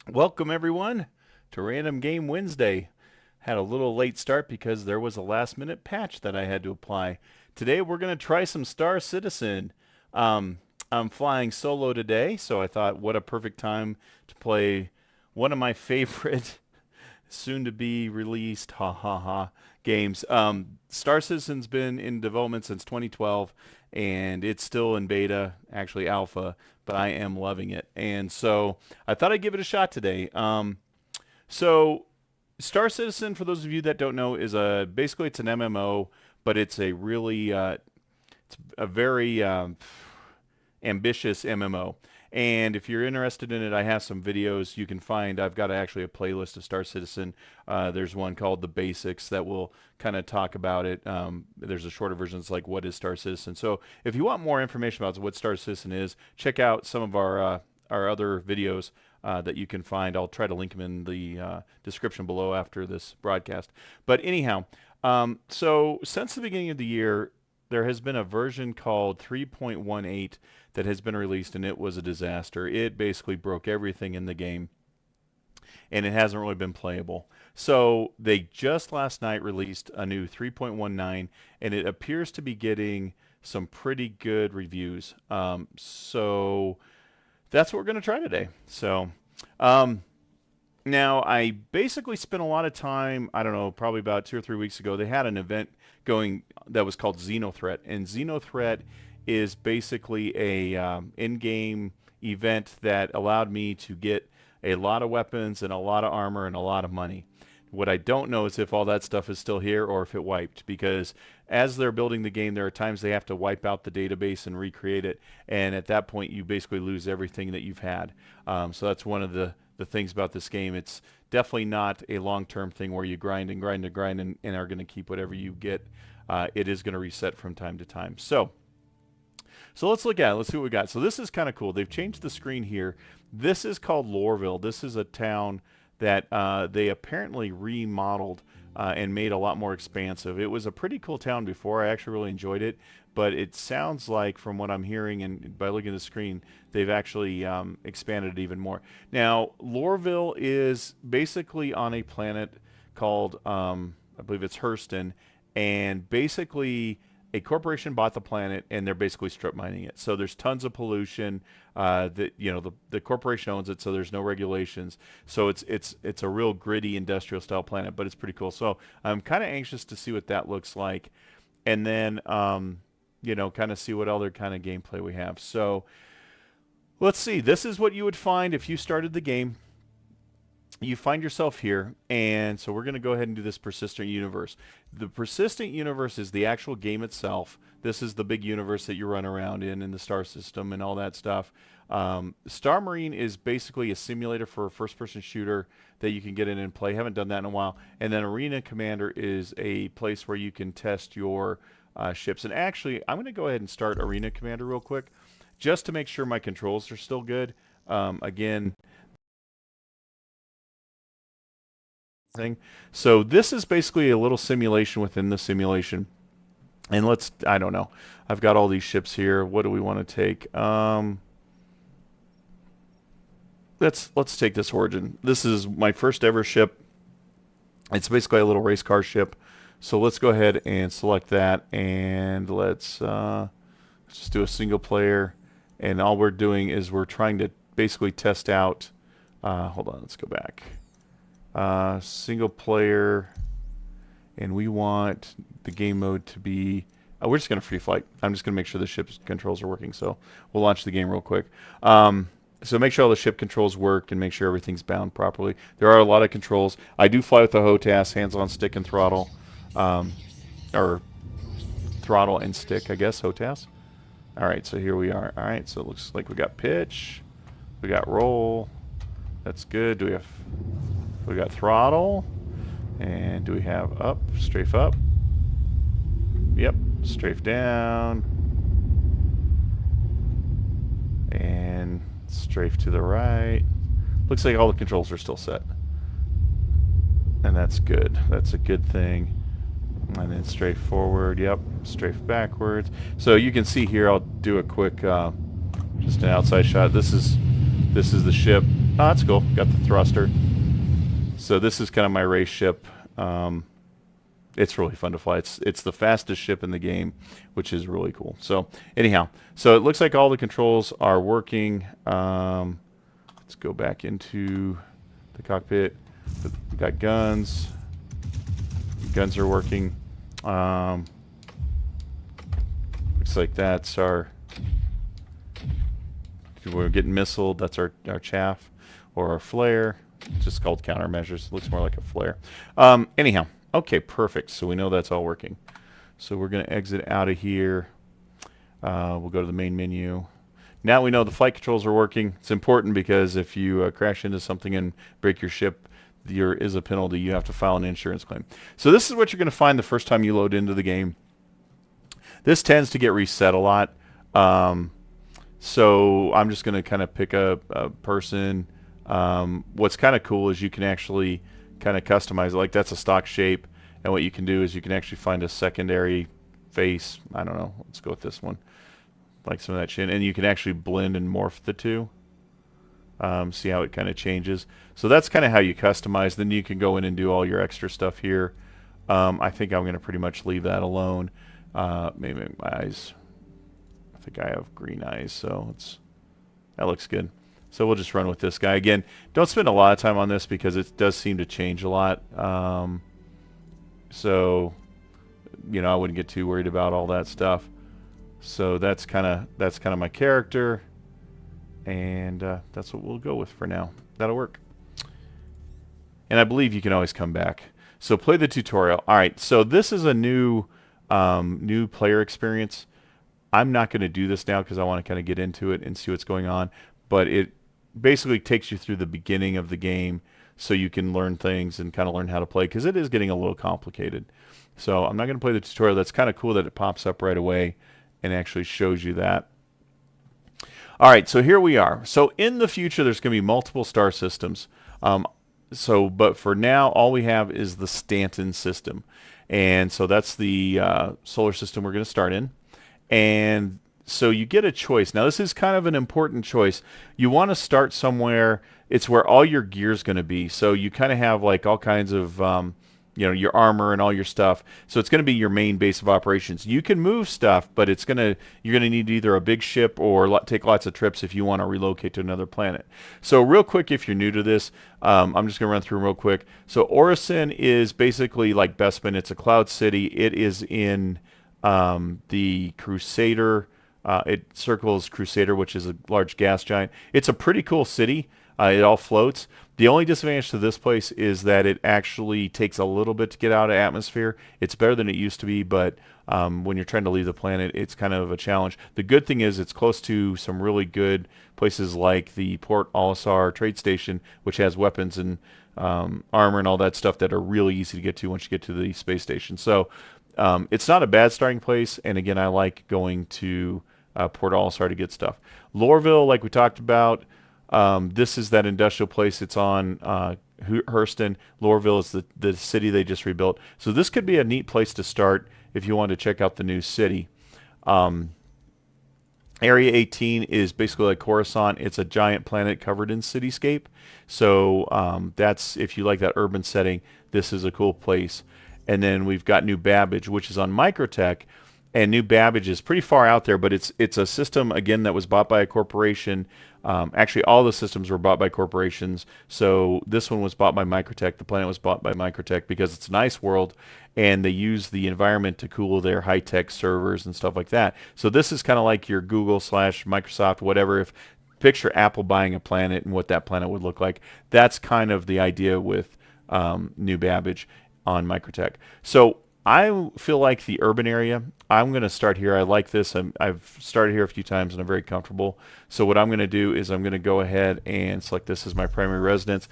Welcome everyone to Random Game Wednesday. Had a little late start because there was a last minute patch that I had to apply. Today we're going to try some Star Citizen. I'm flying solo today, so I thought what a perfect time to play one of my favorite soon to be released games. Star Citizen's been in development since 2012 and it's still in beta, actually alpha, but I am loving it. And so I thought I'd give it a shot today. So Star Citizen, for those of you that don't know, is basically it's an MMO, but it's a really it's a very ambitious MMO. And if you're interested in it, I have some videos you can find. I've got actually a playlist of Star Citizen. There's one called The Basics that will kind of talk about it. There's a shorter version that's like, what is Star Citizen? So if you want more information about what Star Citizen is, check out some of our other videos that you can find. I'll try to link them in the description below after this broadcast. But anyhow, so since the beginning of the year, there has been a version called 3.18 that has been released, and it was a disaster. It basically broke everything in the game, and it hasn't really been playable. So they just last night released a new 3.19, and it appears to be getting some pretty good reviews. So that's what we're going to try today. So now, I basically spent a lot of time, I don't know, probably about 2 or 3 weeks ago, they had an event going that was called Xenothreat. And Xenothreat is basically a in-game event that allowed me to get a lot of weapons and a lot of armor and a lot of money. What I don't know is if all that stuff is still here or if it wiped, because as they're building the game, there are times they have to wipe out the database and recreate it, and at that point you basically lose everything that you've had. So that's one of the things about this game. It's definitely not a long-term thing where you grind and grind and grind and are going to keep whatever you get. It is going to reset from time to time. So let's look at it. Let's see what we got. So this is kind of cool. They've changed the screen here. This is called Lorville. This is a town that they apparently remodeled and made a lot more expansive. It was a pretty cool town before. I actually really enjoyed it, but it sounds like, from what I'm hearing and by looking at the screen, they've actually expanded it even more. Now, Lorville is basically on a planet called, I believe it's Hurston, and basically a corporation bought the planet and they're basically strip mining it. So there's tons of pollution. The corporation owns it, so there's no regulations. So it's a real gritty industrial style planet, but it's pretty cool. So I'm kind of anxious to see what that looks like, and then kind of see what other kind of gameplay we have. So let's see. This is what you would find if you started the game. You find yourself here, and so we're going to go ahead and do this persistent universe. The persistent universe is the actual game itself. This is the big universe that you run around in the star system and all that stuff. Star Marine is basically a simulator for a first-person shooter that you can get in and play. Haven't done that in a while. And then Arena Commander is a place where you can test your ships. And actually, I'm going to go ahead and start Arena Commander real quick, just to make sure my controls are still good. Again, so this is basically a little simulation within the simulation. And I don't know. I've got all these ships here. What do we want to take? Let's take this Origin. This is my first ever ship. It's basically a little race car ship. So let's go ahead and select that, and let's just do a single player. And all we're doing is we're trying to basically test out. Hold on, let's go back. Single player, and we want the game mode to be we're just going to free flight. I'm just going to make sure the ship's controls are working, so we'll launch the game real quick. So make sure all the ship controls work and make sure everything's bound properly. There are a lot of controls. I do fly with the HOTAS, hands on stick and throttle, or throttle and stick, I guess, HOTAS. Alright, so here we are. Alright, so it looks like we got pitch, we got roll. That's good. We got throttle, and do we have up, strafe up? Yep, strafe down, and strafe to the right. Looks like all the controls are still set, and that's good. That's a good thing. And then strafe forward, yep, strafe backwards. So you can see here, I'll do a quick, just an outside shot. This is This is the ship. Oh, that's cool. Got the thruster. So this is kind of my race ship. It's really fun to fly. It's the fastest ship in the game, which is really cool. So anyhow, so it looks like all the controls are working. Let's go back into the cockpit. We've got guns. Guns are working. Looks like that's our... We're getting missiled. That's our chaff or our flare. It's just called countermeasures. It looks more like a flare. Anyhow, okay, perfect. So we know that's all working. So we're going to exit out of here. We'll go to the main menu. Now we know the flight controls are working. It's important because if you crash into something and break your ship, there is a penalty. You have to file an insurance claim. So this is what you're going to find the first time you load into the game. This tends to get reset a lot. So I'm just going to kind of pick a person. What's kind of cool is you can actually kind of customize it. Like that's a stock shape. And what you can do is you can actually find a secondary face. I don't know. Let's go with this one. Like some of that shit. And you can actually blend and morph the two. See how it kind of changes. So that's kind of how you customize. Then you can go in and do all your extra stuff here. I think I'm going to pretty much leave that alone. Maybe my eyes. I think I have green eyes, so that looks good. So we'll just run with this guy. Again, don't spend a lot of time on this because it does seem to change a lot. So, you know, I wouldn't get too worried about all that stuff. So that's kind of my character. And that's what we'll go with for now. That'll work. And I believe you can always come back. So play the tutorial. All right, so this is a new player experience. I'm not going to do this now because I want to kind of get into it and see what's going on. But it basically takes you through the beginning of the game so you can learn things and kind of learn how to play because it is getting a little complicated. So I'm not going to play the tutorial. That's kind of cool that it pops up right away and actually shows you that. All right, so here we are. So in the future, there's going to be multiple star systems. But for now, all we have is the Stanton system. And so that's the solar system we're going to start in. And so you get a choice. Now, this is kind of an important choice. You want to start somewhere. It's where all your gear is going to be. So you kind of have like all kinds of, you know, your armor and all your stuff. So it's going to be your main base of operations. You can move stuff, but you're going to need either a big ship or take lots of trips if you want to relocate to another planet. So real quick, if you're new to this, I'm just going to run through real quick. So Orison is basically like Bespin. It's a cloud city. It is in the Crusader. It circles Crusader, which is a large gas giant. It's a pretty cool city. It all floats. The only disadvantage to this place is that it actually takes a little bit to get out of atmosphere. It's better than it used to be, but when you're trying to leave the planet, it's kind of a challenge. The good thing is it's close to some really good places like the Port Olisar trade station, which has weapons and armor and all that stuff that are really easy to get to once you get to the space station. So it's not a bad starting place, and again, I like going to Port Olisar to get stuff. Lorville, like we talked about, this is that industrial place. It's on Hurston. Lorville is the city they just rebuilt. So this could be a neat place to start if you want to check out the new city. Area 18 is basically like Coruscant. It's a giant planet covered in cityscape. So that's, if you like that urban setting, this is a cool place. And then we've got New Babbage, which is on Microtech. And New Babbage is pretty far out there, but it's a system, again, that was bought by a corporation. Actually, all the systems were bought by corporations. So this one was bought by Microtech. The planet was bought by Microtech because it's an ice world, and they use the environment to cool their high-tech servers and stuff like that. So this is kind of like your Google / Microsoft, whatever. If picture Apple buying a planet and what that planet would look like. That's kind of the idea with New Babbage on Microtech. So I feel like the urban area, I'm going to start here. I like this. I've started here a few times and I'm very comfortable. So what I'm going to do is I'm going to go ahead and select this as my primary residence.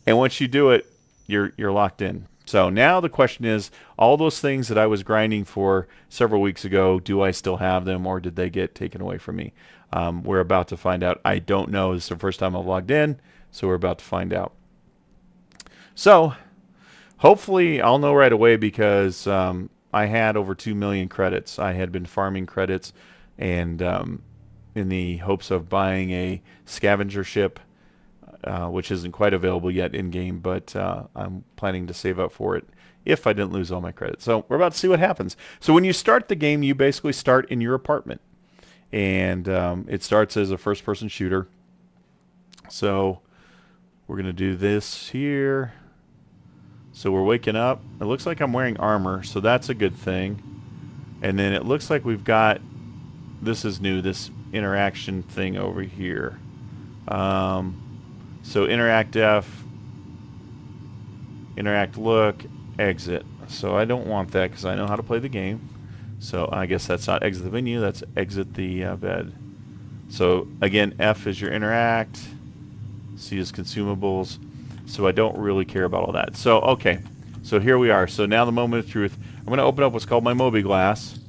And once you do it, you're locked in. So now the question is, all those things that I was grinding for several weeks ago, do I still have them or did they get taken away from me? We're about to find out. I don't know. This is the first time I've logged in, so we're about to find out. So hopefully I'll know right away because I had over 2 million credits. I had been farming credits and in the hopes of buying a scavenger ship which isn't quite available yet in-game, but I'm planning to save up for it if I didn't lose all my credits. So we're about to see what happens. So when you start the game, you basically start in your apartment. And it starts as a first-person shooter. So we're going to do this here. So we're waking up. It looks like I'm wearing armor, so that's a good thing. And then it looks like we've got, this is new, this interaction thing over here. So interact F, interact look, exit. So I don't want that because I know how to play the game. So I guess that's not exit the menu, that's exit the bed. So again, F is your interact, C is consumables. So I don't really care about all that. So okay, so here we are. So now the moment of truth. I'm going to open up what's called my Moby Glass.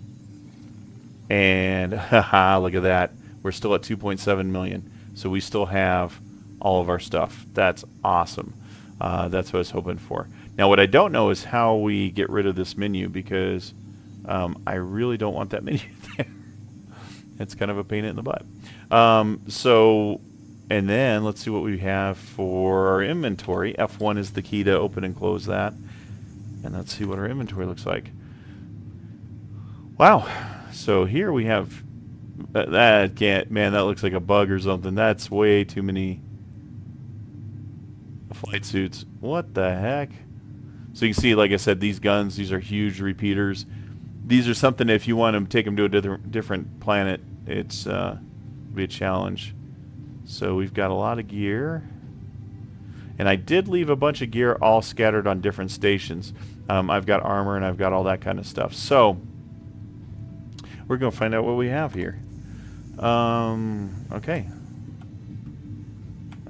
And haha, look at that. We're still at 2.7 million. So we still have all of our stuff. That's awesome. That's what I was hoping for. Now what I don't know is how we get rid of this menu, because I really don't want that menu there. It's kind of a pain in the butt. And then let's see what we have for our inventory. F1 is the key to open and close that. And let's see what our inventory looks like. Wow. So here we have that can't, man, that looks like a bug or something. That's way too many flight suits. What the heck? So you can see, like I said, these guns, these are huge repeaters. These are something, if you want to take them to a different planet, it's be a challenge. So we've got a lot of gear. And I did leave a bunch of gear all scattered on different stations. I've got armor and I've got all that kind of stuff. So we're going to find out what we have here. Okay.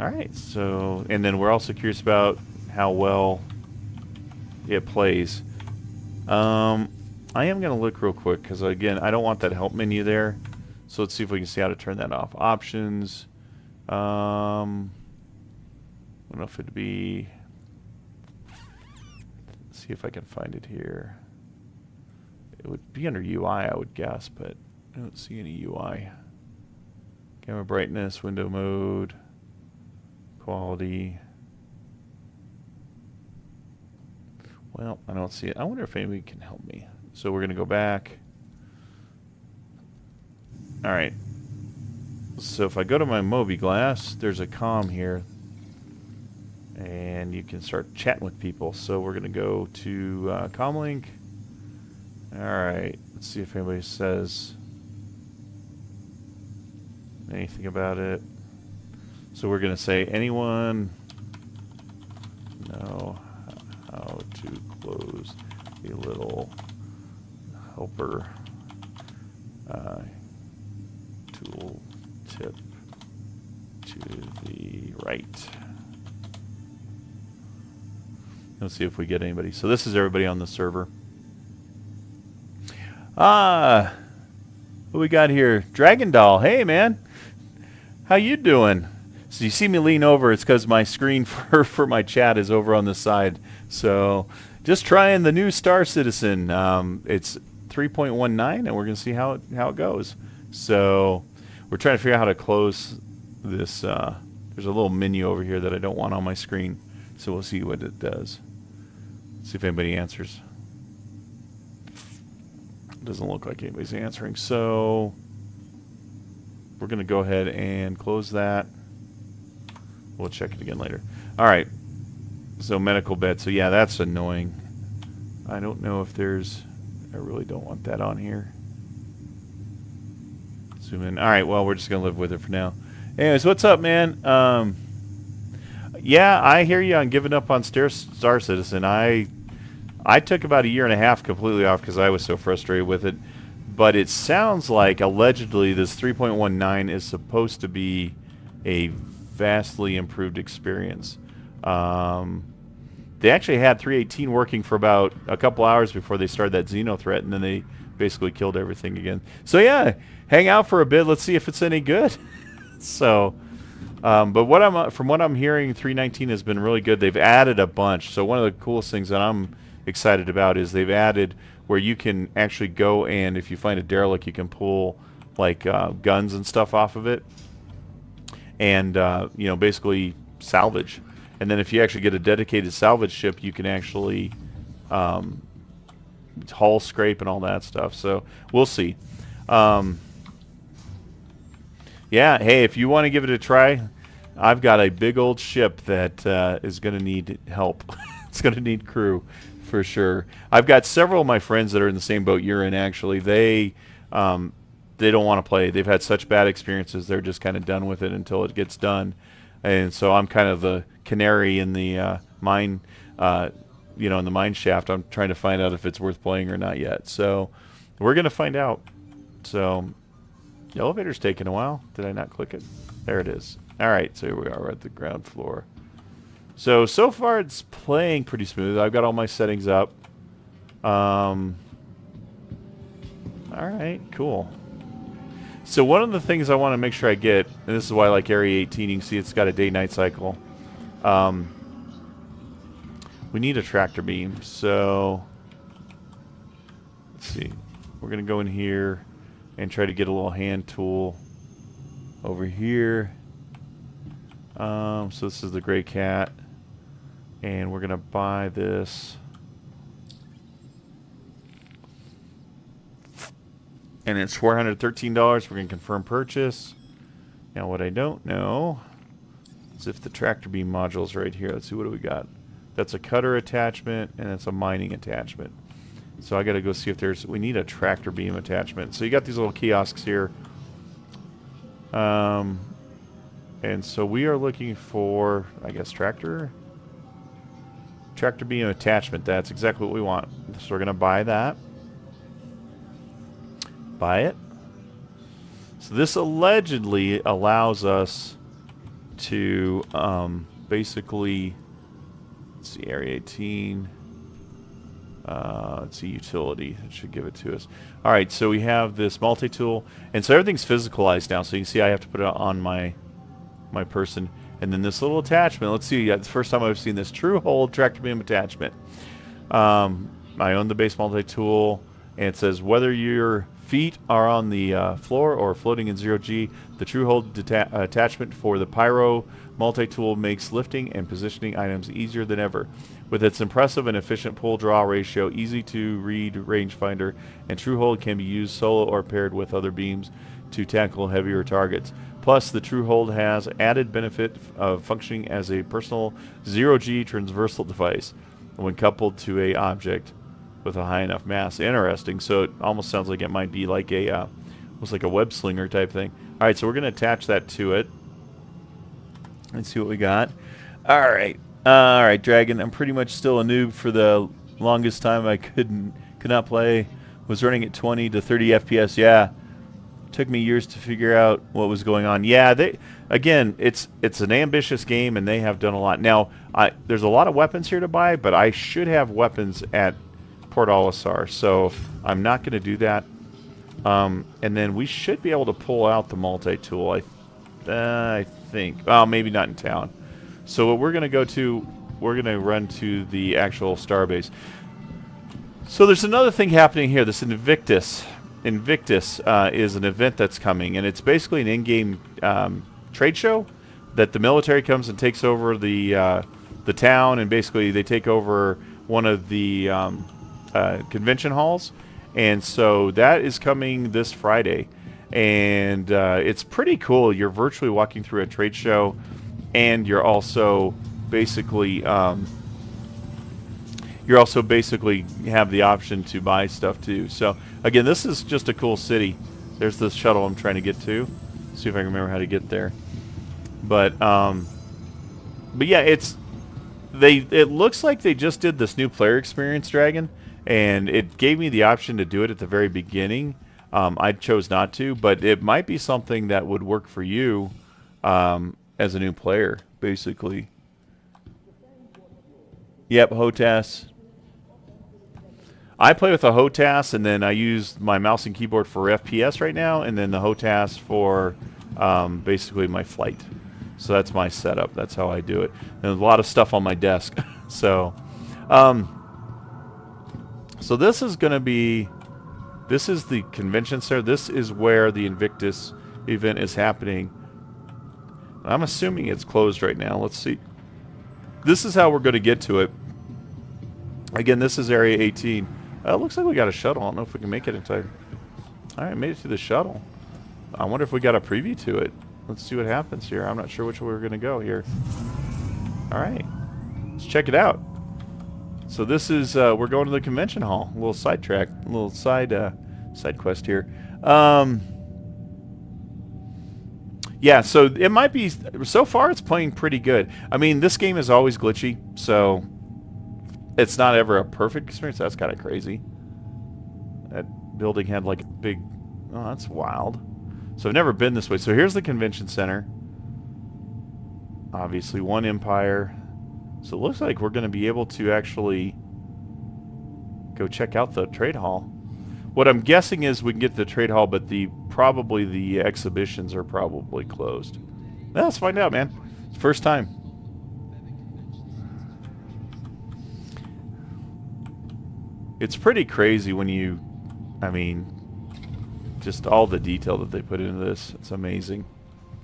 Alright, so, and then we're also curious about how well it plays. I am going to look real quick because, again, I don't want that help menu there. So let's see if we can see how to turn that off. Options. I don't know if it'd be... Let's see if I can find it here. It would be under UI, I would guess, but I don't see any UI. Camera brightness, window mode, quality. Well, I don't see it. I wonder if anybody can help me. So we're going to go back. All right. So if I go to my Moby Glass, there's a comm here. And you can start chatting with people. So we're going to go to Comlink. All right. Let's see if anybody says anything about it. So we're going to say, anyone know how to close a little helper tool tip to the right. Let's see if we get anybody. So this is everybody on the server. What we got here? Dragon Doll. Hey, man. How you doing? So you see me lean over. It's because my screen for my chat is over on this side. So just trying the new Star Citizen. It's 3.19, and we're going to see how it goes. So we're trying to figure out how to close this. There's a little menu over here that I don't want on my screen. So we'll see what it does. See if anybody answers. Doesn't look like anybody's answering. So we're going to go ahead and close that. We'll check it again later. All right. So medical bed. So yeah, that's annoying. I don't know if there's... I really don't want that on here. Zoom in. All right. Well, we're just going to live with it for now. Anyways, what's up, man? Yeah, I hear you on giving up on Star Citizen. I took about a year and a half completely off because I was so frustrated with it. But it sounds like, allegedly, this 3.19 is supposed to be a vastly improved experience. They actually had 3.18 working for about a couple hours before they started that Xeno threat, and then they basically killed everything again. So yeah, hang out for a bit. Let's see if it's any good. So... but from what I'm hearing, 3.19 has been really good. They've added a bunch. So one of the coolest things that I'm excited about is they've added where you can actually go, and if you find a derelict, you can pull like guns and stuff off of it. And you know, basically salvage. And then if you actually get a dedicated salvage ship, you can actually hull scrape and all that stuff. So we'll see. Yeah, hey, if you want to give it a try, I've got a big old ship that is going to need help. It's going to need crew for sure. I've got several of my friends that are in the same boat you're in, actually. They don't want to play. They've had such bad experiences, they're just kind of done with it until it gets done. And so I'm kind of the canary in the mine, in the mine shaft. I'm trying to find out if it's worth playing or not yet. So we're going to find out. So the elevator's taking a while. Did I not click it? There it is. All right, so here we are. We're at the ground floor. So far it's playing pretty smooth. I've got all my settings up. All right, cool. So one of the things I want to make sure I get, and this is why I like Area 18, you can see it's got a day-night cycle. We need a tractor beam. So let's see. We're going to go in here and try to get a little hand tool over here. So this is the gray cat, and we're gonna buy this, and it's $413. We're gonna confirm purchase. Now what I don't know is if the tractor beam module's right here. Let's see, what do we got? That's a cutter attachment, and it's a mining attachment. So I gotta go see if we need a tractor beam attachment. So you got these little kiosks here. And so we are looking for, I guess, tractor beam attachment. That's exactly what we want. So we're going to buy that. Buy it. So this allegedly allows us to basically, let's see, Area 18. Let's see, utility. It should give it to us. All right, so we have this multi-tool. And so everything's physicalized now. So you can see I have to put it on my person, and then this little attachment. Let's see, it's the first time I've seen this true hold tractor beam attachment. I own the base multi-tool, and it says whether your feet are on the floor or floating in 0G, the true hold attachment for the pyro multi-tool makes lifting and positioning items easier than ever. With its impressive and efficient pull-draw ratio, easy to read rangefinder, and true hold can be used solo or paired with other beams to tackle heavier targets. Plus, the True Hold has added benefit of functioning as a personal 0G transversal device when coupled to a object with a high enough mass. Interesting. So it almost sounds like it might be like a almost like a web slinger type thing. All right, so we're going to attach that to it. Let's see what we got. All right, Dragon. I'm pretty much still a noob. For the longest time, I could not play. Was running at 20 to 30 FPS. Yeah. Took me years to figure out what was going on. Yeah, it's an ambitious game, and they have done a lot. Now, there's a lot of weapons here to buy, but I should have weapons at Port Olisar, so I'm not going to do that. And then we should be able to pull out the multi-tool, I think. Well, maybe not in town. So what we're going to go to, we're going to run to the actual Starbase. So there's another thing happening here, this Invictus. Invictus is an event that's coming, and it's basically an in-game trade show that the military comes and takes over the town, and basically they take over one of the convention halls. And so that is coming this Friday, and it's pretty cool. You're virtually walking through a trade show, and you're also basically have the option to buy stuff too. So again, this is just a cool city. There's this shuttle I'm trying to get to. See if I can remember how to get there. But yeah, it looks like they just did this new player experience, Dragon, and it gave me the option to do it at the very beginning. I chose not to, but it might be something that would work for you as a new player, basically. Yep, HOTAS. I play with a HOTAS, and then I use my mouse and keyboard for FPS right now, and then the HOTAS for basically my flight. So that's my setup. That's how I do it. And there's a lot of stuff on my desk. So this is going to be, this is the convention center. This is where the Invictus event is happening. I'm assuming it's closed right now. Let's see. This is how we're going to get to it. Again, this is Area 18. It looks like we got a shuttle. I don't know if we can make it in time. All right, made it to the shuttle. I wonder if we got a preview to it. Let's see what happens here. I'm not sure which way we're going to go here. All right. Let's check it out. So this is, we're going to the convention hall. A little sidetrack, a little side quest here. Yeah, so it might be, so far it's playing pretty good. I mean, this game is always glitchy, so it's not ever a perfect experience. That's kind of crazy. That building had like a big, oh, that's wild. So I've never been this way. So here's the convention center. Obviously, one empire. So it looks like we're going to be able to actually go check out the trade hall. What I'm guessing is we can get to the trade hall, but probably the exhibitions are probably closed. Well, let's find out, man. It's the first time. It's pretty crazy when you, I mean, just all the detail that they put into this. It's amazing.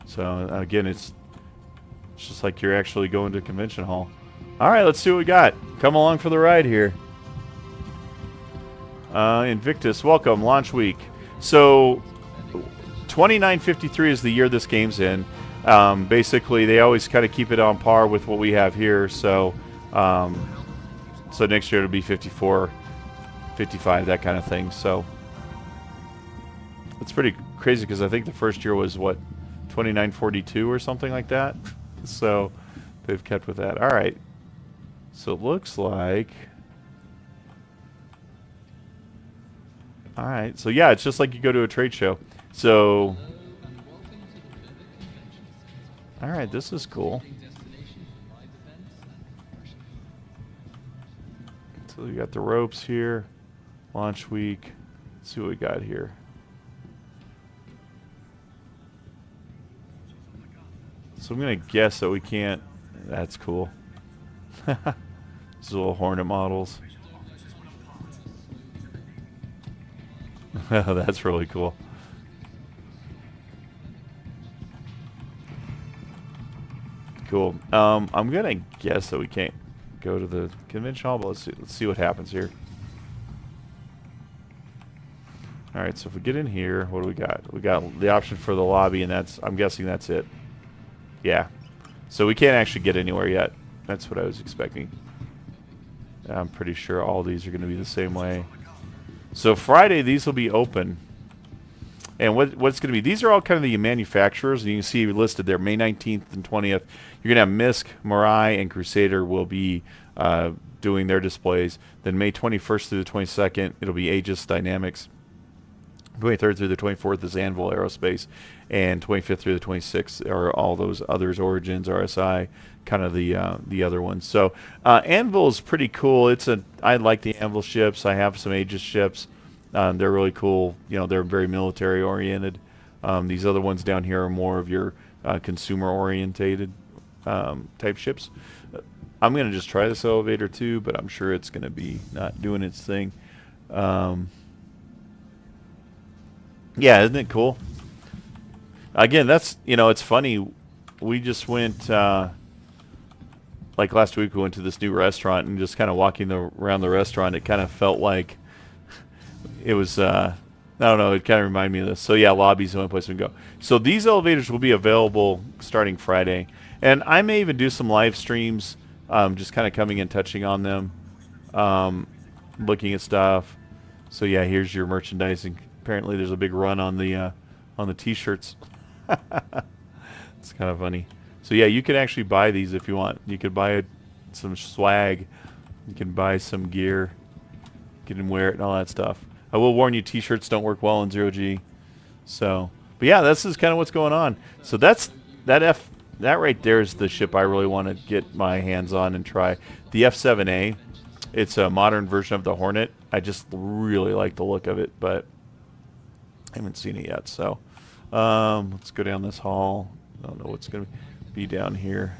So again, it's just like you're actually going to a convention hall. All right, let's see what we got. Come along for the ride here. Invictus, welcome, launch week. So 2953 is the year this game's in. Basically, they always kind of keep it on par with what we have here. So, so next year it'll be 54, 55, that kind of thing. So it's pretty crazy because I think the first year was, what, 2942 or something like that. So they've kept with that. All right. So it looks like... All right, so yeah, it's just like you go to a trade show. So, all right, this is cool. So we got the ropes here, launch week. Let's see what we got here. So I'm gonna guess that we can't. That's cool. These little Hornet models. That's really cool. Cool. I'm gonna guess that we can't go to the convention hall, but let's see what happens here. All right, so if we get in here, what do we got? We got the option for the lobby, and I'm guessing that's it. Yeah. So we can't actually get anywhere yet. That's what I was expecting. I'm pretty sure all these are going to be the same way. So Friday, these will be open. And what's going to be, these are all kind of the manufacturers, and you can see listed there, May 19th and 20th. You're going to have Misk, Mirai, and Crusader will be doing their displays. Then May 21st through the 22nd, it'll be Aegis Dynamics. 23rd through the 24th is Anvil Aerospace, and 25th through the 26th are all those others, Origins, RSI, kind of the other ones. So Anvil is pretty cool. I like the Anvil ships. I have some Aegis ships. They're really cool. You know, they're very military oriented. These other ones down here are more of your consumer orientated type ships. I'm going to just try this elevator too, but I'm sure it's going to be not doing its thing. Yeah, isn't it cool? Again, that's, you know, it's funny. We just went, like last week, we went to this new restaurant, and just kind of walking around the restaurant, it kind of felt like it was, I don't know, it kind of reminded me of this. So yeah, lobby's the only place we can go. So these elevators will be available starting Friday. And I may even do some live streams, just kind of coming and touching on them, looking at stuff. So yeah, here's your merchandising. Apparently there's a big run on the t-shirts. It's kind of funny. So yeah, you can actually buy these if you want. You could buy some swag. You can buy some gear. You can wear it and all that stuff. I will warn you, t-shirts don't work well in 0G. So, but yeah, this is kind of what's going on. So that right there is the ship I really want to get my hands on and try. The F7A. It's a modern version of the Hornet. I just really like the look of it, but I haven't seen it yet. So let's go down this hall. I don't know what's going to be down here.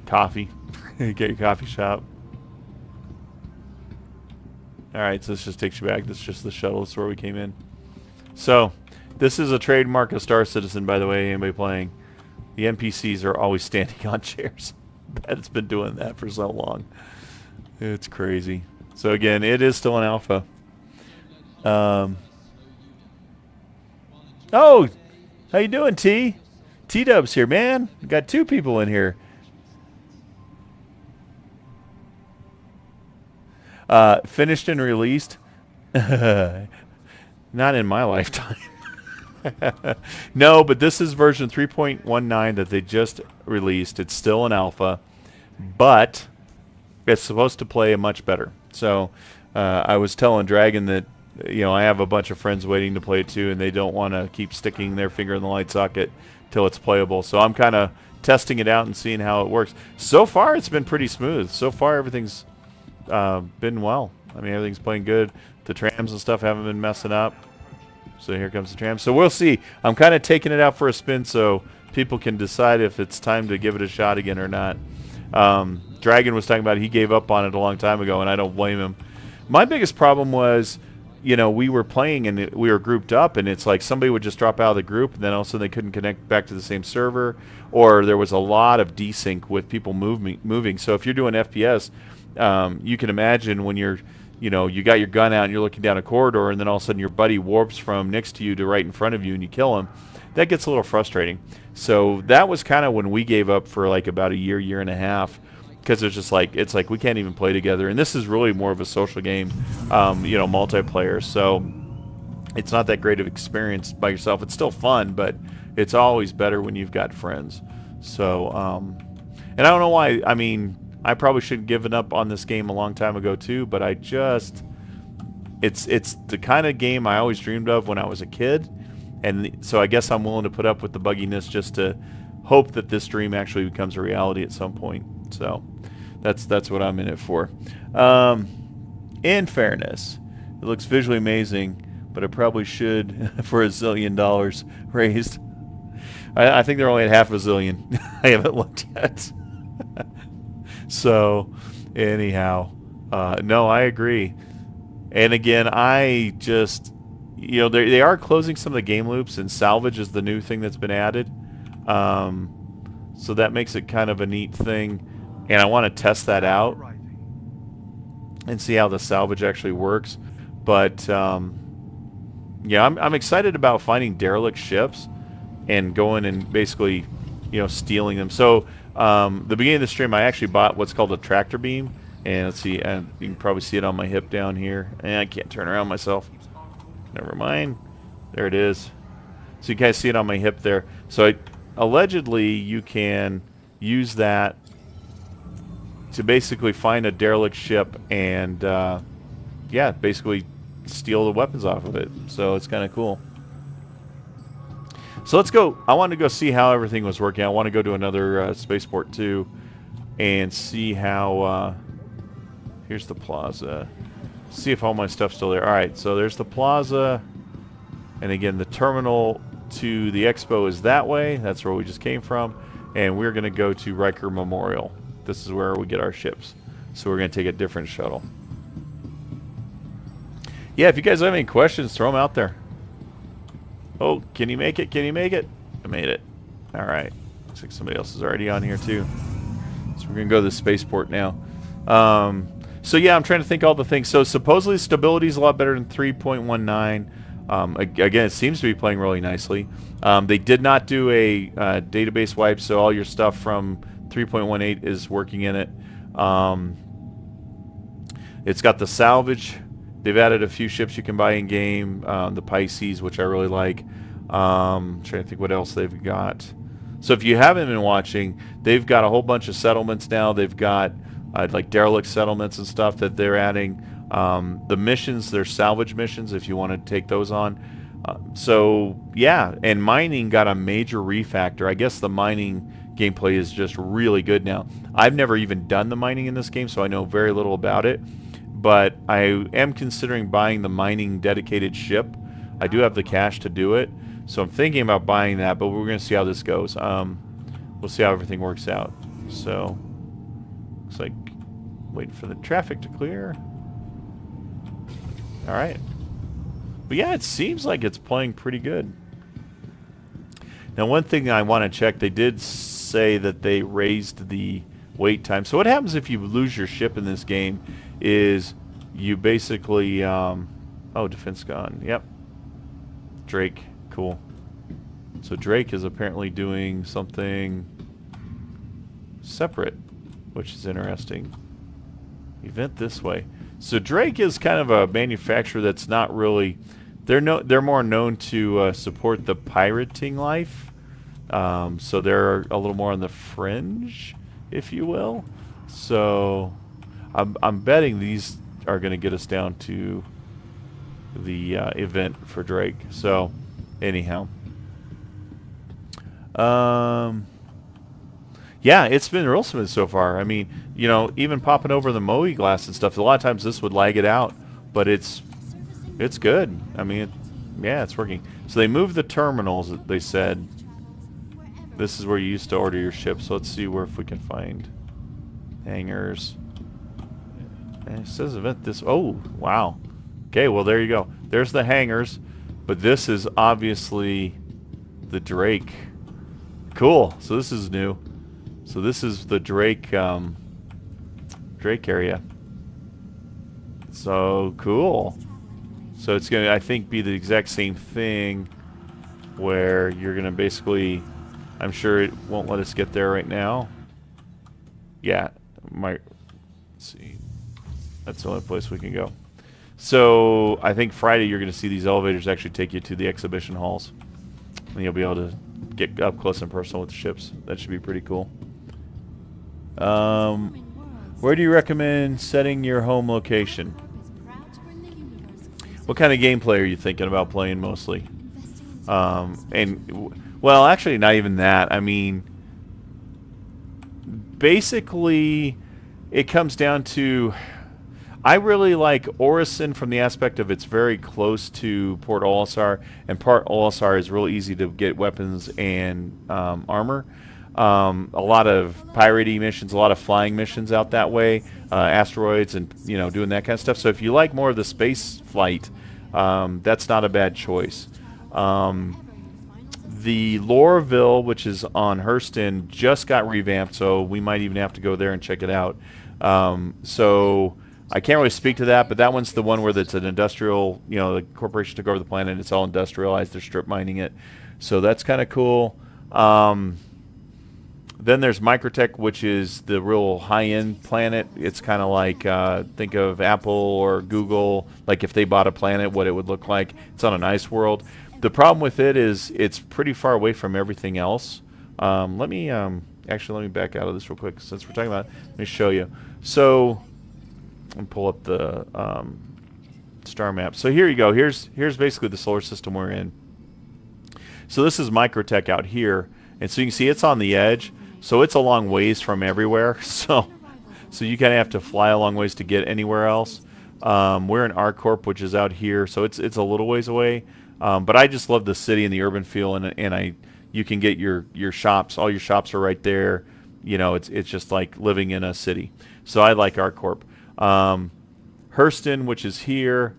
Coffee. Get your coffee shop. All right, so this just takes you back. This is just the shuttle. This is where we came in. So, this is a trademark of Star Citizen, by the way, anybody playing. The NPCs are always standing on chairs. It's been doing that for so long. It's crazy. So again, it is still an alpha. Oh, how you doing, T? T-Dub's here, man. We got 2 people in here. Finished and released? Not in my lifetime. No, but this is version 3.19 that they just released. It's still an alpha, but it's supposed to play much better. So I was telling Dragon that, you know, I have a bunch of friends waiting to play it too, and they don't want to keep sticking their finger in the light socket till it's playable. So I'm kind of testing it out and seeing how it works. So far, it's been pretty smooth. So far, everything's been well. I mean, everything's playing good. The trams and stuff haven't been messing up. So here comes the tram. So we'll see. I'm kind of taking it out for a spin so people can decide if it's time to give it a shot again or not. Dragon was talking about he gave up on it a long time ago, and I don't blame him. My biggest problem was, you know, we were playing and we were grouped up, and it's like somebody would just drop out of the group, and then all of a sudden they couldn't connect back to the same server, or there was a lot of desync with people moving. So if you're doing FPS, you can imagine when you're, you know, you got your gun out and you're looking down a corridor, and then all of a sudden your buddy warps from next to you to right in front of you and you kill him. That gets a little frustrating. So that was kind of when we gave up for like about a year and a half, because it's just like, it's like we can't even play together. And this is really more of a social game, you know, multiplayer. So it's not that great of experience by yourself. It's still fun, but it's always better when you've got friends. So, and I don't know why. I mean, I probably should have given up on this game a long time ago too, but I just, it's the kind of game I always dreamed of when I was a kid, and so I guess I'm willing to put up with the bugginess just to hope that this dream actually becomes a reality at some point. So that's what I'm in it for. In fairness, it looks visually amazing, but it probably should for $1 zillion raised. I think they're only at half a zillion. I haven't looked yet. So, anyhow, no, I agree. And again, I just, you know, they are closing some of the game loops, and salvage is the new thing that's been added. So that makes it kind of a neat thing, and I want to test that out and see how the salvage actually works. But yeah, I'm excited about finding derelict ships and going and basically, you know, stealing them. So the beginning of the stream, I actually bought what's called a tractor beam, and let's see, and you can probably see it on my hip down here. And I can't turn around myself. Never mind. There it is. So you guys see it on my hip there. So allegedly, you can use that to basically find a derelict ship and, yeah, basically steal the weapons off of it. So it's kind of cool. So let's go. I want to go see how everything was working. I want to go to another spaceport too and see how, here's the plaza. See if all my stuff's still there. Alright, so there's the plaza. And again, the terminal to the expo is that way. That's where we just came from. And we're going to go to Riker Memorial. This is where we get our ships. So we're going to take a different shuttle. Yeah, if you guys have any questions, throw them out there. Oh, can you make it? Can you make it? I made it. Alright. Looks like somebody else is already on here too. So we're going to go to the spaceport now. So yeah, I'm trying to think all the things. So supposedly stability is a lot better than 3.19. Again, it seems to be playing really nicely. They did not do a database wipe, so all your stuff from 3.18 is working in it. It's got the salvage. They've added a few ships you can buy in game. The Pisces, which I really like. Trying to think what else they've got. So if you haven't been watching, they've got a whole bunch of settlements now. They've got like derelict settlements and stuff that they're adding. The missions, they're salvage missions if you want to take those on. So yeah, and mining got a major refactor. I guess the mining gameplay is just really good now. I've never even done the mining in this game, so I know very little about it. But I am considering buying the mining dedicated ship. I do have the cash to do it, so I'm thinking about buying that, but we're going to see how this goes. We'll see how everything works out. So, looks like waiting for the traffic to clear. Alright. But yeah, it seems like it's playing pretty good. Now, one thing I want to check, they did say that they raised the wait time. So what happens if you lose your ship in this game is you basically... oh, defense gone. Yep. Drake. Cool. So Drake is apparently doing something separate, which is interesting. Event this way. So Drake is kind of a manufacturer that's not really... They're more known to support the pirating life. So they're a little more on the fringe, if you will. So I'm betting these are going to get us down to the event for Drake. So anyhow, yeah, it's been real smooth so far. I mean, you know, even popping over the Moe glass and stuff, a lot of times this would lag it out, but it's good. I mean, yeah, it's working. So they moved the terminals, they said. This is where you used to order your ship. So let's see if we can find hangars. And it says event this. Oh, wow. Okay, well, there you go. There's the hangars. But this is obviously the Drake. Cool. So this is new. So this is the Drake Drake area. So cool. So it's gonna, I think, be the exact same thing where you're gonna basically, I'm sure it won't let us get there right now. Yeah, let's see. That's the only place we can go. So I think Friday you're gonna see these elevators actually take you to the exhibition halls, and you'll be able to get up close and personal with the ships. That should be pretty cool. Where do you recommend setting your home location? What kind of gameplay are you thinking about playing mostly? Well, actually, not even that. I mean, basically, it comes down to... I really like Orison from the aspect of it's very close to Port Olisar, and Port Olisar is real easy to get weapons and armor. A lot of piratey missions, a lot of flying missions out that way, asteroids, and doing that kind of stuff. So if you like more of the space flight, that's not a bad choice. The Lorville, which is on Hurston, just got revamped, so we might even have to go there and check it out. So I can't really speak to that, but that one's the one where it's an industrial, the corporation took over the planet, it's all industrialized, they're strip mining it. So that's kind of cool. Then there's Microtech, which is the real high-end planet. It's kind of like, think of Apple or Google, like if they bought a planet, what it would look like. It's on an ice world. The problem with it is it's pretty far away from everything else. Let me back out of this real quick since we're talking about it. Let me show you. So, let me pull up the star map. So here you go. Here's basically the solar system we're in. So this is Microtech out here, and so you can see it's on the edge. So it's a long ways from everywhere. So you kind of have to fly a long ways to get anywhere else. We're in R-Corp, which is out here, so it's a little ways away. But I just love the city and the urban feel, and you can get your shops. All your shops are right there. It's just like living in a city. So I like R-Corp. Hurston, which is here.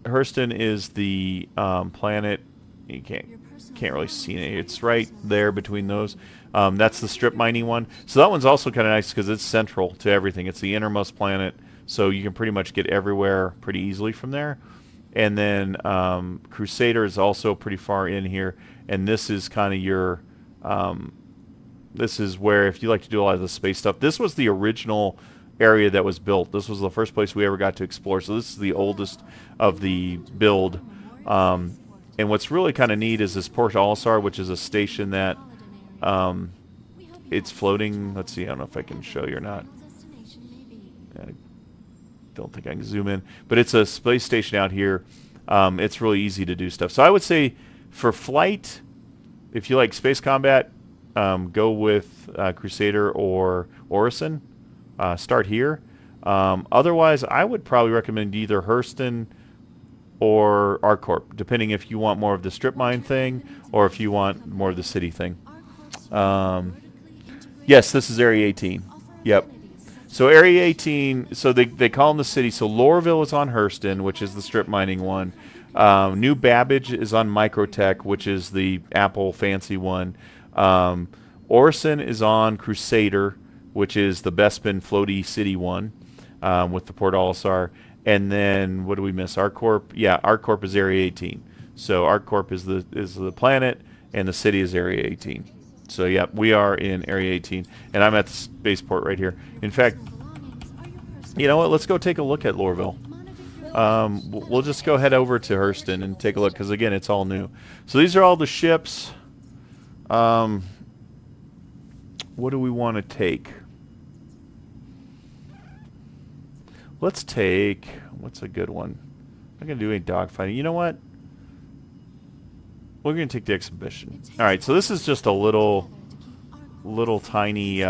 Hurston is the planet. You can't really see it. It's right there between those. That's the strip mining one. So that one's also kind of nice because it's central to everything. It's the innermost planet, so you can pretty much get everywhere pretty easily from there. And then Crusader is also pretty far in here, and this is kind of your... this is where, if you like to do a lot of the space stuff, this was the original area that was built. This was the first place we ever got to explore, so this is the oldest of the build. And what's really kind of neat is this Port Olisar, which is a station that it's floating. Let's see, I don't know if I can show you or not. I don't think I can zoom in, but it's a space station out here. It's really easy to do stuff. So I would say for flight, if you like space combat, go with Crusader or Orison. Start here. Otherwise, I would probably recommend either Hurston or R-Corp, depending if you want more of the strip mine thing or if you want more of the city thing. Yes, this is Area 18. Yep. So Area 18, so they call them the city. So Lorville is on Hurston, which is the strip mining one. New Babbage is on Microtech, which is the Apple fancy one. Orison is on Crusader, which is the Bespin floaty city one, with the Port Olisar. And then what do we miss? ArcCorp. Yeah, ArcCorp is Area 18. So ArcCorp is the planet, and the city is Area 18. So yeah, we are in Area 18, and I'm at the spaceport right here. In fact, you know what? Let's go take a look at Lorville. We'll just go head over to Hurston and take a look, because again, it's all new. So these are all the ships. What do we want to take? Let's take, what's a good one? I'm going to do any dogfighting. You know what? We're going to take the exhibition. All right, so this is just a little tiny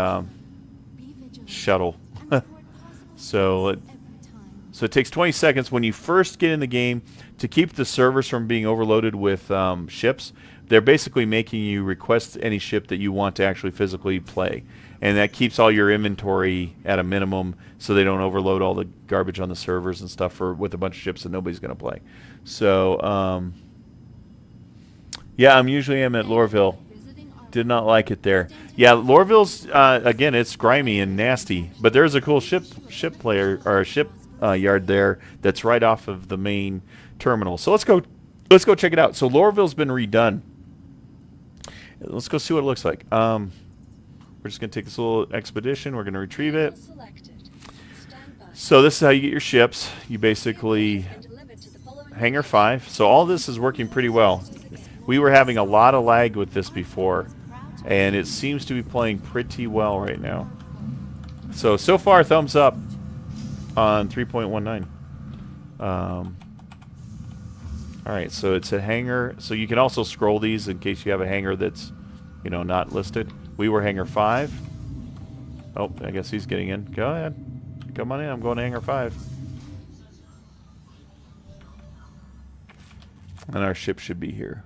shuttle. So it takes 20 seconds when you first get in the game to keep the servers from being overloaded with ships. They're basically making you request any ship that you want to actually physically play. And that keeps all your inventory at a minimum so they don't overload all the garbage on the servers and stuff with a bunch of ships that nobody's going to play. So, yeah, I'm usually at Lorville. Did not like it there. Yeah, Lorville's, again, it's grimy and nasty. But there's a cool ship yard there that's right off of the main terminal. So let's go check it out. So Lorville's been redone. Let's go see what it looks like. We're just going to take this little expedition. We're going to retrieve it. So this is how you get your ships. You basically hangar 5. So all this is working pretty well. We were having a lot of lag with this before, and it seems to be playing pretty well right now. So far, thumbs up on 3.19. Alright, so it's a hangar. So you can also scroll these in case you have a hangar that's, you know, not listed. We were hangar 5. Oh, I guess he's getting in. Go ahead. Come on in. I'm going to hangar 5. And our ship should be here.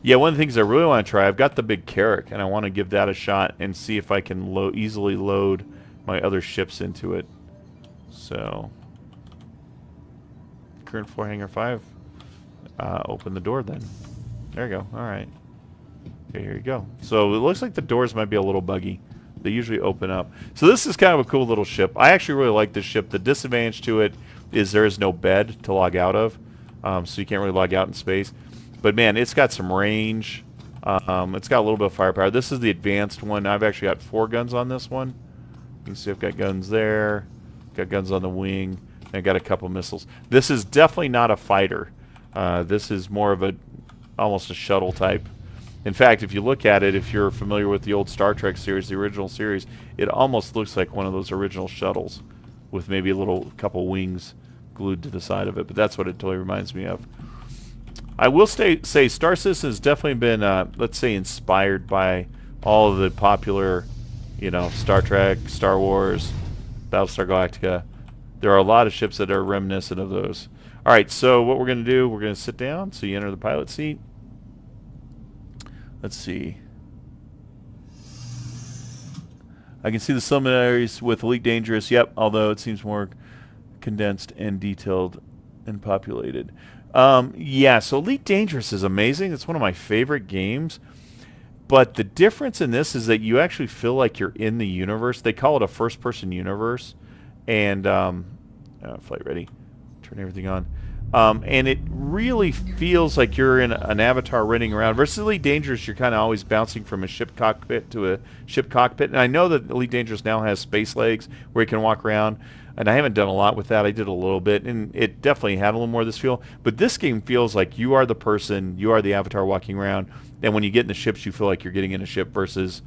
Yeah, one of the things I really want to try, I've got the big Carrack, and I want to give that a shot and see if I can easily load my other ships into it. So, current floor hangar 5. Open the door then. There you go. All right. Okay, here you go. So it looks like the doors might be a little buggy. They usually open up. So this is kind of a cool little ship. I actually really like this ship. The disadvantage to it is there is no bed to log out of, so you can't really log out in space. But man, it's got some range. It's got a little bit of firepower. This is the advanced one. I've actually got 4 guns on this one. You can see I've got guns there. Got guns on the wing. And I got a couple missiles. This is definitely not a fighter. This is more of almost a shuttle type. In fact, if you look at it, if you're familiar with the old Star Trek series, the original series, it almost looks like one of those original shuttles with maybe a couple wings glued to the side of it. But that's what it totally reminds me of. I will say Star Citizen has definitely been, let's say, inspired by all of the popular, you know, Star Trek, Star Wars, Battlestar Galactica. There are a lot of ships that are reminiscent of those. All right, so what we're going to do, we're going to sit down. So you enter the pilot seat. Let's see. I can see the similarities with Elite Dangerous. Yep, although it seems more condensed and detailed and populated. Yeah, so Elite Dangerous is amazing. It's one of my favorite games. But the difference in this is that you actually feel like you're in the universe. They call it a first-person universe. And flight ready. Turn everything on. And it really feels like you're in an avatar running around. Versus Elite Dangerous, you're kind of always bouncing from a ship cockpit to a ship cockpit. And I know that Elite Dangerous now has space legs where you can walk around. And I haven't done a lot with that. I did a little bit, and it definitely had a little more of this feel. But this game feels like you are the person, you are the avatar walking around. And when you get in the ships, you feel like you're getting in a ship versus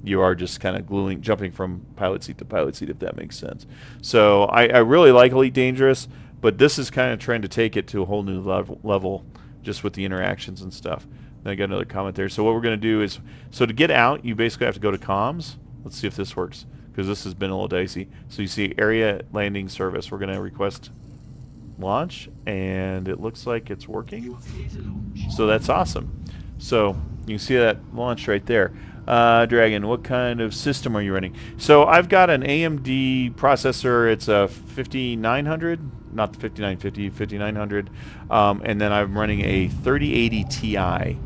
you are just kind of jumping from pilot seat to pilot seat, if that makes sense. So I really like Elite Dangerous. But this is kind of trying to take it to a whole new level just with the interactions and stuff. Then I got another comment there. So what we're going to do is, so to get out, you basically have to go to comms. Let's see if this works, because this has been a little dicey. So you see area landing service. We're going to request launch, and it looks like it's working. So that's awesome. So You can see that launched right there. Dragon, what kind of system are you running? So I've got an AMD processor. It's a 5900, not the 5950, 5900. And then I'm running a 3080 Ti.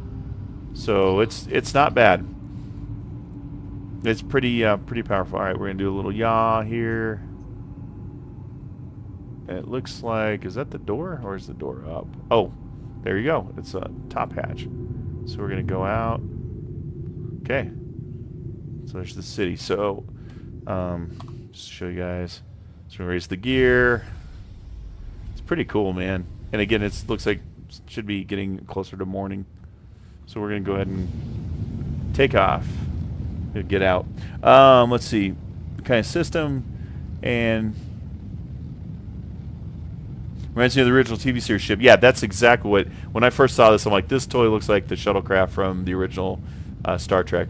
So it's not bad. It's pretty powerful. All right, we're gonna do a little yaw here. It looks like, is that the door or is the door up? Oh, there you go. It's a top hatch. So we're gonna go out. Okay. So there's the city. So just to show you guys. So we raise the gear. It's pretty cool, man. And again, it looks like it should be getting closer to morning. So we're gonna go ahead and take off. Get out. Let's see. What kind of system and reminds me of the original TV series ship. Yeah, that's exactly what. When I first saw this, I'm like, this totally looks like the shuttlecraft from the original Star Trek.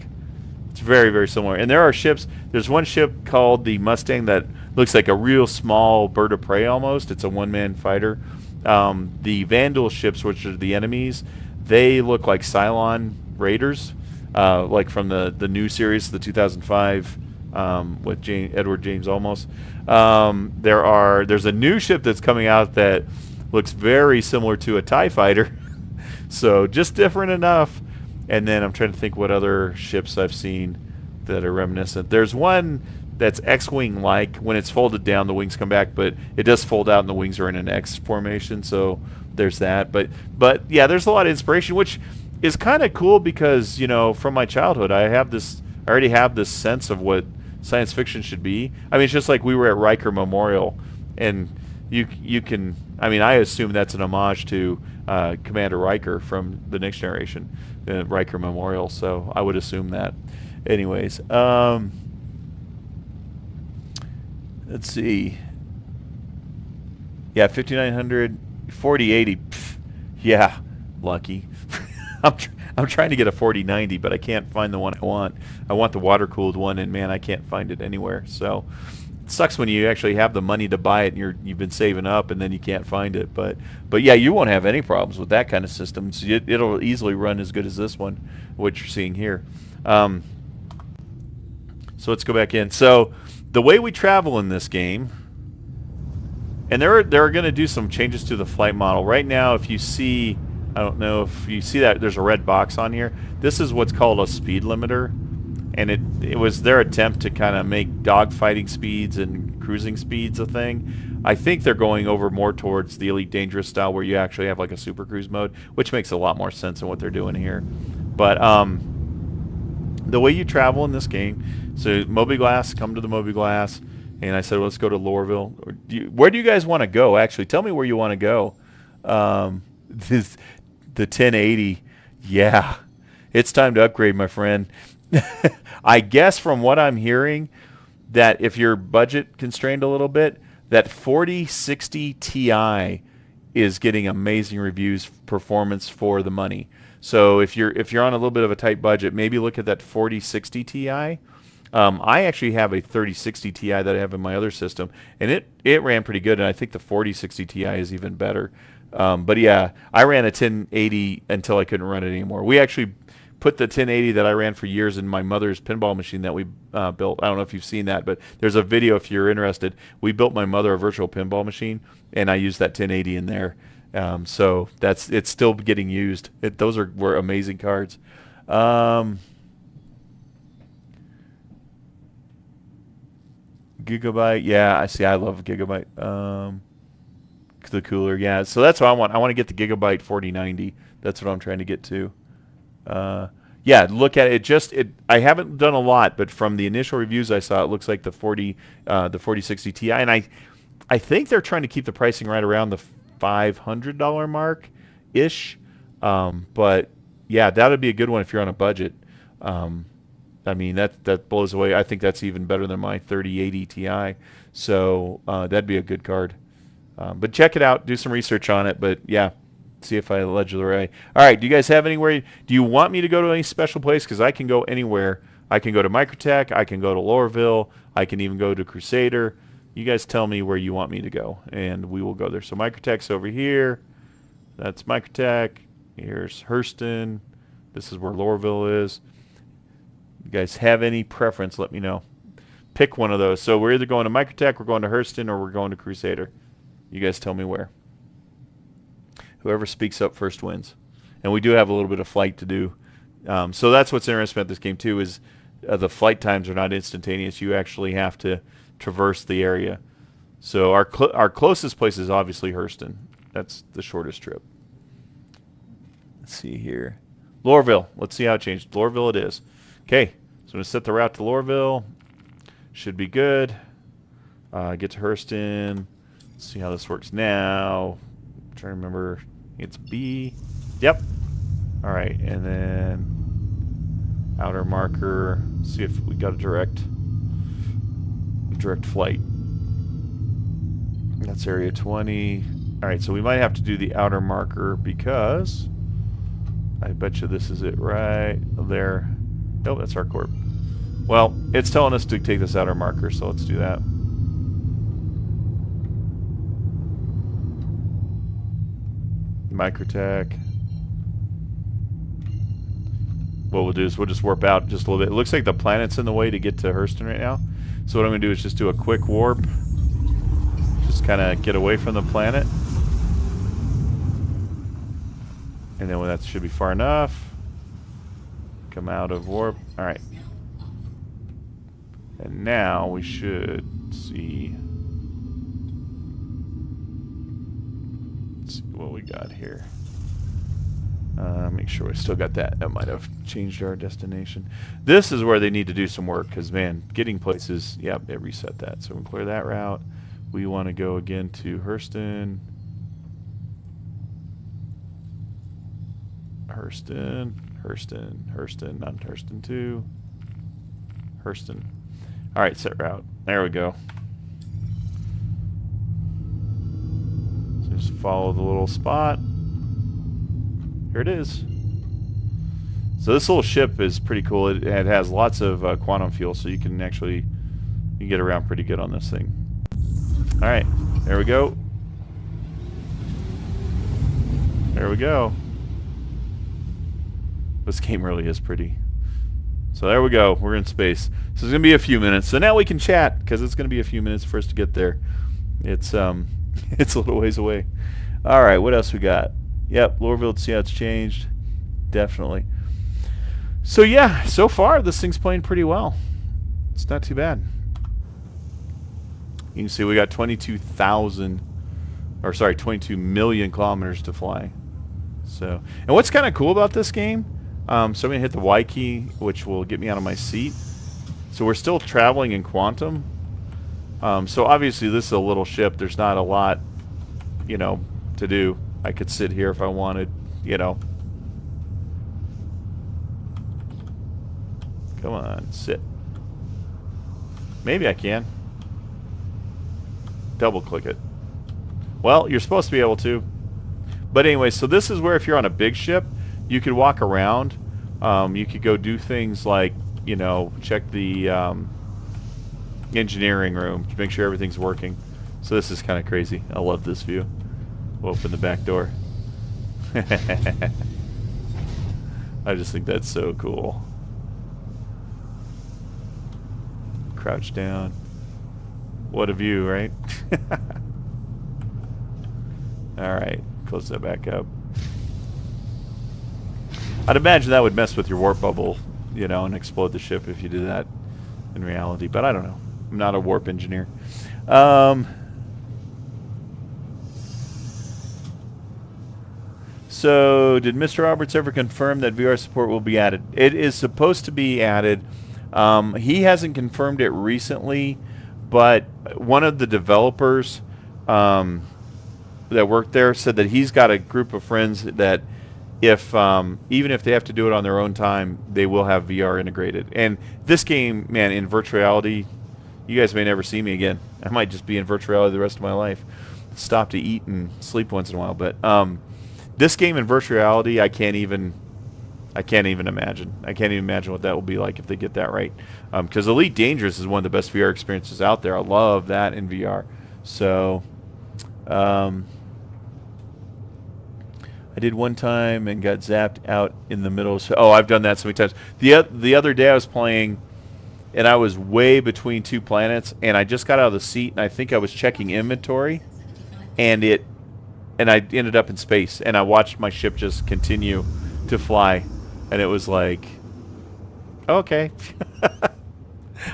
It's very, very similar. And there are ships. There's one ship called the Mustang that looks like a real small bird of prey almost. It's a one-man fighter. The Vandal ships, which are the enemies, they look like Cylon Raiders, like from the new series, the 2005 with Edward James Olmos. There's a new ship that's coming out that looks very similar to a TIE fighter. So just different enough. And then I'm trying to think what other ships I've seen that are reminiscent. There's one that's X-Wing like. When it's folded down, the wings come back, but it does fold out and the wings are in an X formation. So there's that. But yeah, there's a lot of inspiration, which is kind of cool because, you know, from my childhood, I already have this sense of what science fiction should be. I mean, it's just like we were at Riker Memorial, and you can, I mean, I assume that's an homage to Commander Riker from The Next Generation, Riker Memorial, so I would assume that. Anyways, let's see. Yeah, 5900, 4080, pff, yeah, lucky. I'm trying to get a 4090, but I can't find the one I want. I want the water-cooled one, and man, I can't find it anywhere. So it sucks when you actually have the money to buy it and you've been saving up, and then you can't find it. But yeah, you won't have any problems with that kind of system. So it'll easily run as good as this one, what you're seeing here. So let's go back in. So the way we travel in this game, and they're going to do some changes to the flight model. Right now, if you see, I don't know if you see that there's a red box on here. This is what's called a speed limiter, and it was their attempt to kind of make dogfighting speeds and cruising speeds a thing. I think they're going over more towards the Elite Dangerous style, where you actually have like a super cruise mode, which makes a lot more sense than what they're doing here. But the way you travel in this game, so Moby-Glass, come to the Moby-Glass, and I said, well, let's go to Lorville. Where do you guys want to go? Actually, tell me where you want to go. The 1080, yeah, it's time to upgrade, my friend. I guess from what I'm hearing, that if you're budget constrained a little bit, that 4060 Ti is getting amazing reviews, performance for the money. So if you're on a little bit of a tight budget, maybe look at that 4060 Ti. I actually have a 3060 Ti that I have in my other system, and it ran pretty good, and I think the 4060 Ti is even better. But yeah, I ran a 1080 until I couldn't run it anymore. We actually put the 1080 that I ran for years in my mother's pinball machine that we built. I don't know if you've seen that, but there's a video if you're interested. We built my mother a virtual pinball machine, and I used that 1080 in there. So it's still getting used. Those were amazing cards. Gigabyte, yeah, I see. I love Gigabyte. The cooler, yeah. So that's what I want. I want to get the Gigabyte 4090. That's what I'm trying to get to. Yeah, look at it. I haven't done a lot, but from the initial reviews I saw, it looks like the 4060 Ti, and I think they're trying to keep the pricing right around the $500 mark ish. But yeah, that would be a good one if you're on a budget. I mean, that blows away. I think that's even better than my 3080 Ti. So that'd be a good card. But check it out. Do some research on it. But yeah, see if I led you the right. All right. Do you guys have anywhere? Do you want me to go to any special place? Because I can go anywhere. I can go to Microtech. I can go to Lorville. I can even go to Crusader. You guys tell me where you want me to go, and we will go there. So Microtech's over here. That's Microtech. Here's Hurston. This is where Lorville is. You guys have any preference, let me know. Pick one of those. So we're either going to Microtech, we're going to Hurston, or we're going to Crusader. You guys tell me where. Whoever speaks up first wins. And we do have a little bit of flight to do. So that's what's interesting about this game, too, is the flight times are not instantaneous. You actually have to traverse the area. So our closest place is obviously Hurston. That's the shortest trip. Let's see here. Lorville. Let's see how it changed. Lorville it is. Okay. So I'm going to set the route to Lorville. Should be good. Get to Hurston. Let's see how this works now. I'm trying to remember. It's B. Yep. All right. And then outer marker. See if we got a direct flight. That's area 20. All right. So we might have to do the outer marker because I bet you this is it right there. Nope, that's our corp. Well, it's telling us to take this outer marker, so let's do that. Microtech. What we'll do is we'll just warp out just a little bit. It looks like the planet's in the way to get to Hurston right now. So what I'm going to do is just do a quick warp. Just kind of get away from the planet. And then when that should be far enough, come out of warp. All right. And now we should see. Let's see what we got here. Make sure we still got that. That might have changed our destination. This is where they need to do some work because, man, getting places, yeah, they reset that. So we'll clear that route. We want to go again to Hurston. Hurston, not Hurston 2. Hurston. All right, set route. There we go. So just follow the little spot. Here it is. So this little ship is pretty cool. It has lots of quantum fuel, so you can actually get around pretty good on this thing. All right, there we go. There we go. This game really is pretty. So there we go. We're in space. So it's going to be a few minutes. So now we can chat because it's going to be a few minutes for us to get there. It's it's a little ways away. All right, what else we got? Yep, Lorville, see how it's changed. Definitely. So yeah, so far this thing's playing pretty well. It's not too bad. You can see we got 22 million kilometers to fly. So, and what's kind of cool about this game? So I'm going to hit the Y key, which will get me out of my seat. So we're still traveling in quantum. So obviously this is a little ship. There's not a lot, you know, to do. I could sit here if I wanted, you know. Come on, sit. Maybe I can. Double click it. Well, you're supposed to be able to. But anyway, so this is where if you're on a big ship, you could walk around. You could go do things like, you know, check the engineering room to make sure everything's working. So this is kind of crazy. I love this view. We'll open the back door. I just think that's so cool. Crouch down. What a view, right? Alright, close that back up. I'd imagine that would mess with your warp bubble, you know, and explode the ship if you did that in reality. But I don't know. I'm not a warp engineer. So, did Mr. Roberts ever confirm that VR support will be added? It is supposed to be added. He hasn't confirmed it recently, but one of the developers that worked there said that he's got a group of friends that if even if they have to do it on their own time, they will have VR integrated. And this game, man, in virtual reality, you guys may never see me again. I might just be in virtual reality the rest of my life. Stop to eat and sleep once in a while, but this game in virtual reality, I can't even imagine. I can't even imagine what that will be like if they get that right. Because Elite Dangerous is one of the best VR experiences out there. I love that in VR. So, I did one time and got zapped out in the middle. Oh, I've done that so many times. The other day I was playing, and I was way between two planets, and I just got out of the seat, and I think I was checking inventory, and I ended up in space, and I watched my ship just continue to fly, and it was like, okay,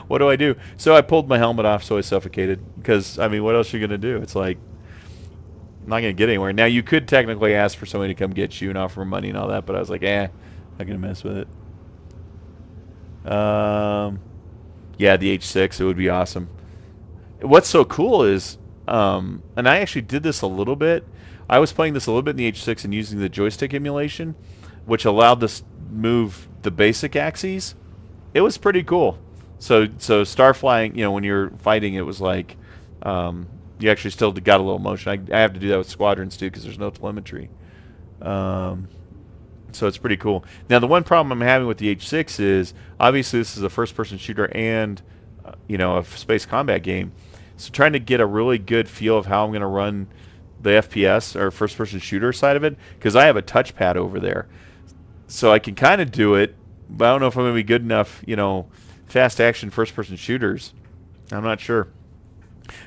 what do I do? So I pulled my helmet off, so I suffocated, because, I mean, what else are you going to do? It's like, I'm not going to get anywhere. Now, you could technically ask for somebody to come get you and offer money and all that, but I was like, not going to mess with it. Yeah, the H6, it would be awesome. What's so cool is, and I actually did this a little bit. I was playing this a little bit in the H6 and using the joystick emulation, which allowed us to move the basic axes. It was pretty cool. So star flying, you know, when you're fighting, it was like, you actually still got a little motion. I have to do that with squadrons too because there's no telemetry. So it's pretty cool. Now the one problem I'm having with the H6 is obviously this is a first-person shooter and you know, a space combat game. So trying to get a really good feel of how I'm going to run the FPS or first-person shooter side of it, because I have a touchpad over there, so I can kind of do it, but I don't know if I'm going to be good enough. You know, fast action first-person shooters. I'm not sure.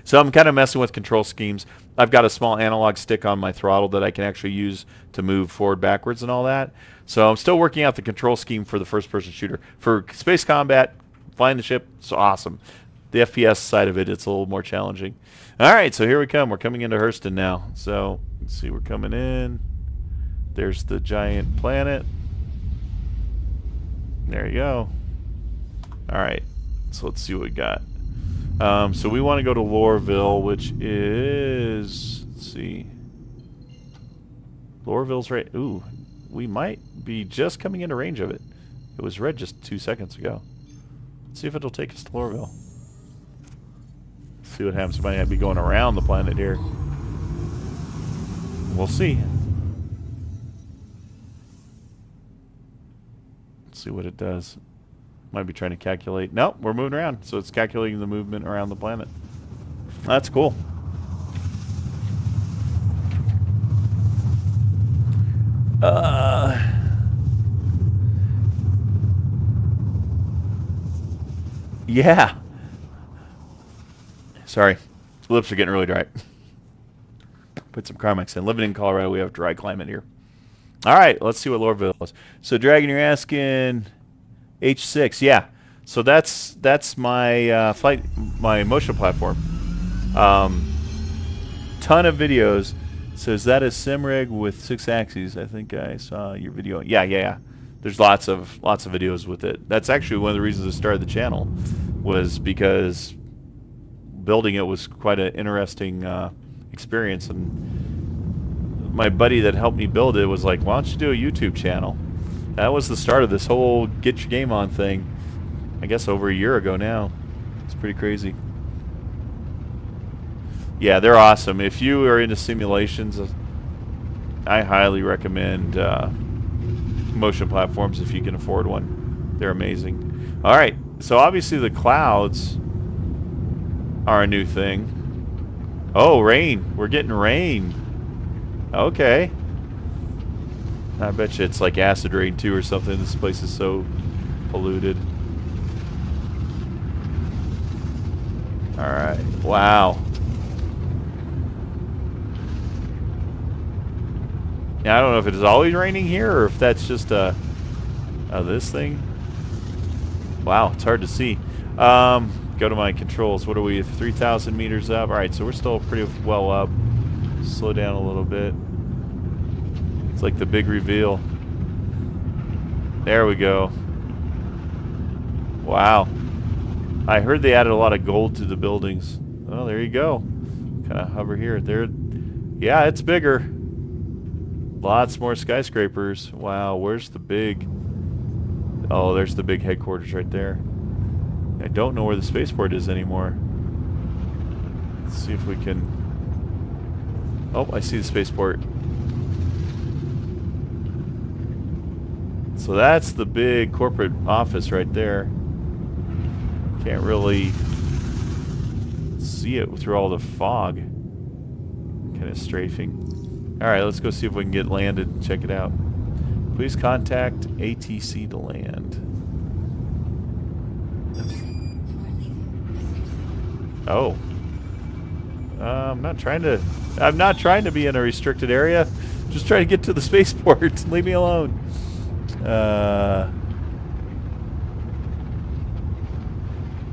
So I'm kind of messing with control schemes. I've got a small analog stick on my throttle that I can actually use to move forward, backwards, and all that. So I'm still working out the control scheme for the first-person shooter. For space combat, flying the ship, it's awesome. The FPS side of it, it's a little more challenging. All right, so here we come. We're coming into Hurston now. So let's see, we're coming in. There's the giant planet. There you go. All right, so let's see what we got. So we want to go to Lorville, which is, let's see, Lorville's right. Ooh, we might be just coming into range of it. It was red just 2 seconds ago. Let's see if it'll take us to Lorville. See what happens. We might be going around the planet here. We'll see. Let's see what it does. Might be trying to calculate. Nope, we're moving around. So it's calculating the movement around the planet. That's cool. Yeah. Sorry. Lips are getting really dry. Put some Carmex in. Living in Colorado, we have dry climate here. All right, let's see what Lorville is. So, Dragon, you're asking H6. Yeah. So that's my my motion platform. Ton of videos. So is that a sim rig with 6 axes? I think I saw your video. Yeah. There's lots of videos with it. That's actually one of the reasons I started the channel, was because building it was quite an interesting experience. And my buddy that helped me build it was like, "Why don't you do a YouTube channel?" That was the start of this whole get your game on thing. I guess over a year ago now. It's pretty crazy. Yeah, they're awesome. If you are into simulations, I highly recommend motion platforms if you can afford one. They're amazing. All right, so obviously the clouds are a new thing. Oh, rain. We're getting rain. Okay. I bet you it's like acid rain too or something. This place is so polluted. All right. Wow. Now, I don't know if it is always raining here or if that's just this thing. Wow, it's hard to see. Go to my controls. What are we, 3,000 meters up? All right, so we're still pretty well up. Slow down a little bit. It's like the big reveal. There we go. Wow. I heard they added a lot of gold to the buildings. Oh, there you go. Kind of hover here. There. Yeah, it's bigger. Lots more skyscrapers. Wow, where's the big... Oh, there's the big headquarters right there. I don't know where the spaceport is anymore. Let's see if we can... Oh, I see the spaceport. So that's the big corporate office right there. Can't really see it through all the fog. Kind of strafing. Alright, let's go see if we can get landed and check it out. Please contact ATC to land. Oh. I'm not trying to be in a restricted area. Just trying to get to the spaceport. Leave me alone.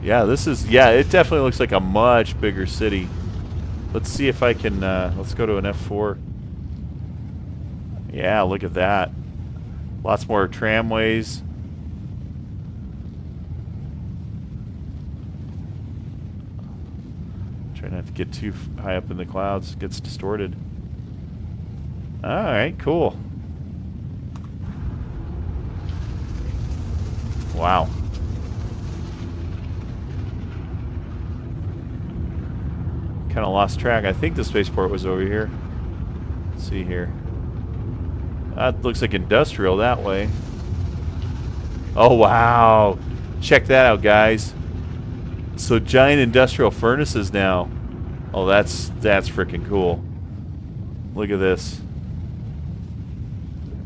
Yeah, it definitely looks like a much bigger city. Let's see if I can, let's go to an F4. Yeah, look at that. Lots more tramways. Try not to get too high up in the clouds. It gets distorted. Alright, cool. Wow. Kind of lost track. I think the spaceport was over here. Let's see here. That looks like industrial that way. Oh, wow. Check that out, guys. So giant industrial furnaces now. Oh, that's freaking cool. Look at this.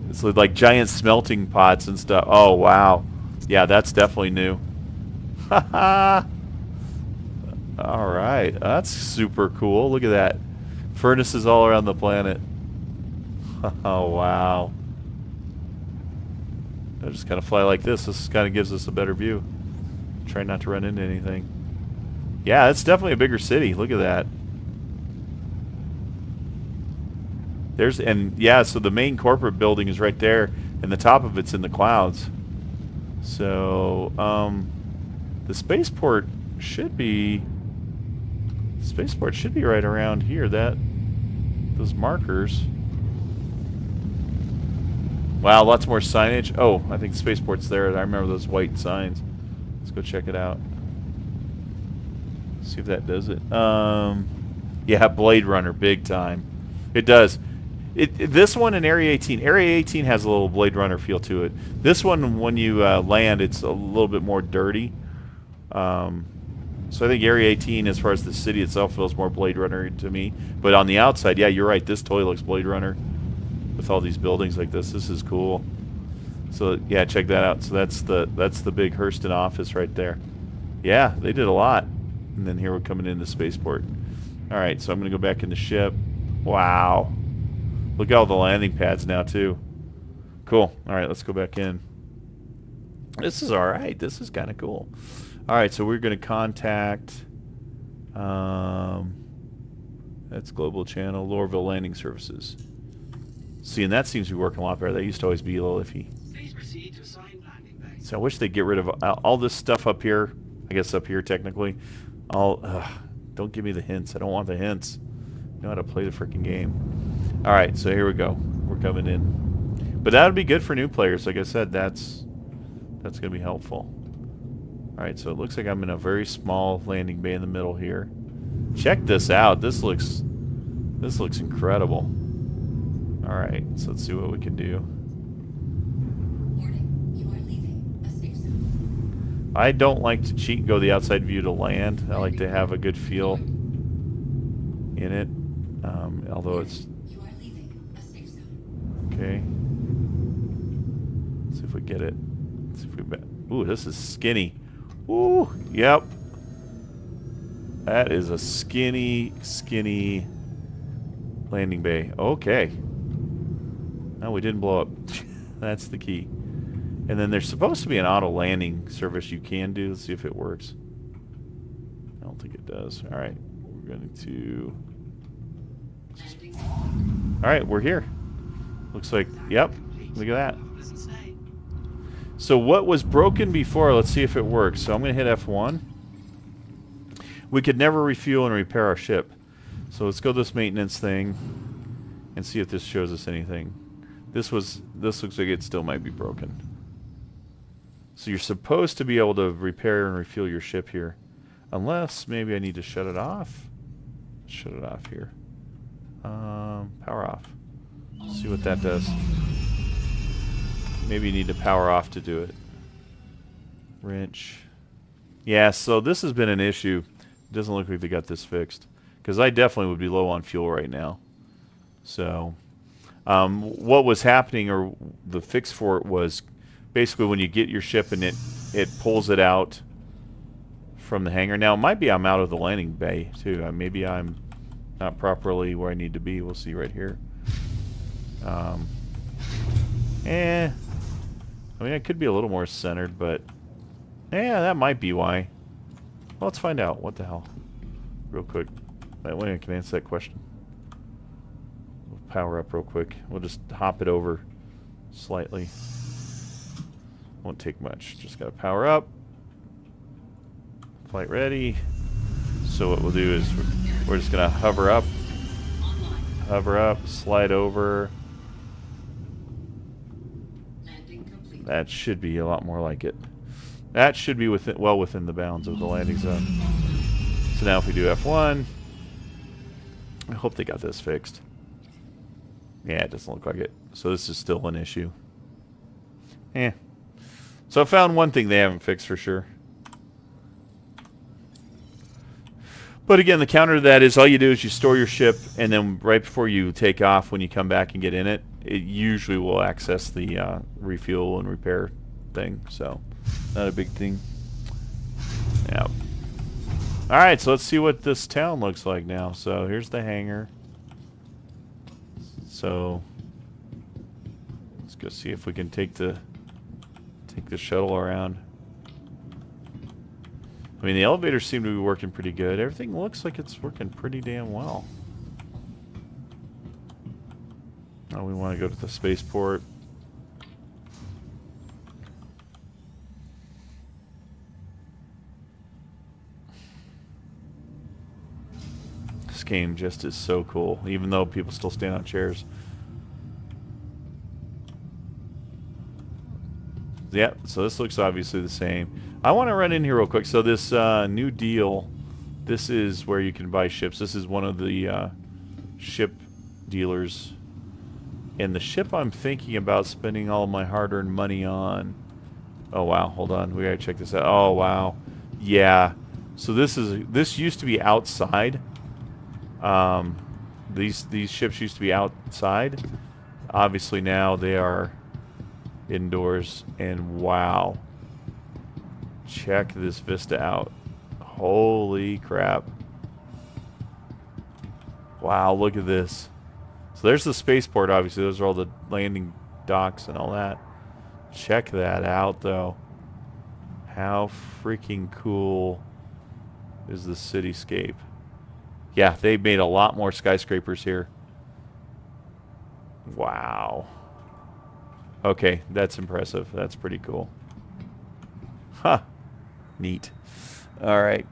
It's like giant smelting pots and stuff. Oh, wow. Yeah, that's definitely new. Haha. All right. That's super cool. Look at that. Furnaces all around the planet. Oh, wow. I'll just kind of fly like this. This kind of gives us a better view. Try not to run into anything. Yeah, it's definitely a bigger city. Look at that. So the main corporate building is right there, and the top of it's in the clouds. So, the spaceport should be right around here. Those markers. Wow, lots more signage. Oh, I think the spaceport's there. I remember those white signs. Let's go check it out. See if that does it. Yeah, Blade Runner, big time. It does. This one in Area 18. Area 18 has a little Blade Runner feel to it. This one, when you land, it's a little bit more dirty. So I think Area 18, as far as the city itself, feels more Blade Runner to me. But on the outside, yeah, you're right. This totally looks Blade Runner with all these buildings like this. This is cool. So yeah, check that out. So that's the big Hurston office right there. Yeah, they did a lot. And then here we're coming into spaceport. All right, so I'm gonna go back in the ship. Wow, look at all the landing pads now too. Cool. All right, let's go back in. This is all right. This is kind of cool. All right, so we're gonna contact. That's Global Channel, Lorville Landing Services. See, and that seems to be working a lot better. That used to always be a little iffy. So I wish they'd get rid of all this stuff up here. I guess up here technically. Don't give me the hints. I don't want the hints. I know how to play the freaking game. All right, so here we go. We're coming in. But that would be good for new players. Like I said, that's going to be helpful. All right, so it looks like I'm in a very small landing bay in the middle here. Check this out. This looks incredible. All right, so let's see what we can do. I don't like to cheat and go the outside view to land. I like to have a good feel in it. Although it's... Okay. Let's see if we get it. Let's see if we... Ooh, this is skinny. Ooh, yep. That is a skinny landing bay. Okay. No, we didn't blow up. That's the key. And then there's supposed to be an auto landing service you can do. Let's see if it works. I don't think it does. All right, we're going to... All right, we're here. Looks like, yep, look at that. So what was broken before, let's see if it works. So I'm going to hit F1. We could never refuel and repair our ship. So let's go this maintenance thing and see if this shows us anything. This looks like it still might be broken. So you're supposed to be able to repair and refuel your ship here. Unless maybe I need to shut it off. Shut it off here. Power off. See what that does. Maybe you need to power off to do it. Wrench. Yeah, so this has been an issue. It doesn't look like they got this fixed. Because I definitely would be low on fuel right now. So, What was happening, or the fix for it, was basically when you get your ship and it pulls it out from the hangar. Now, it might be I'm out of the landing bay, too. Maybe I'm not properly where I need to be. We'll see right here. I mean, I could be a little more centered, but yeah, that might be why. Well, let's find out. What the hell? Real quick. That way I can answer that question. We'll power up real quick. We'll just hop it over slightly. Won't take much. Just got to power up. Flight ready. So what we'll do is we're just going to hover up, slide over. That should be a lot more like it. That should be well within the bounds of the landing zone. So now if we do F1, I hope they got this fixed. Yeah, it doesn't look like it. So this is still an issue. So I found one thing they haven't fixed for sure. But again, the counter to that is all you do is you store your ship, and then right before you take off, when you come back and get in it, it usually will access the refuel and repair thing. So not a big thing. Yeah. All right, so let's see what this town looks like now. So here's the hangar. So let's go see if we can take the shuttle around. I mean, the elevators seem to be working pretty good. Everything looks like it's working pretty damn well. Oh, we want to go to the spaceport. This game just is so cool, even though people still stand on chairs. Yeah, so this looks obviously the same. I want to run in here real quick. So this new deal, this is where you can buy ships. This is one of the ship dealers. And the ship I'm thinking about spending all my hard-earned money on... Oh, wow. Hold on. We gotta check this out. Oh, wow. Yeah. So this used to be outside. These ships used to be outside. Obviously now they are indoors. And wow. Check this vista out. Holy crap. Wow, look at this. So there's the spaceport, obviously. Those are all the landing docks and all that. Check that out, though. How freaking cool is the cityscape? Yeah, they made a lot more skyscrapers here. Wow. Okay, that's impressive. That's pretty cool. Huh. Neat. All right.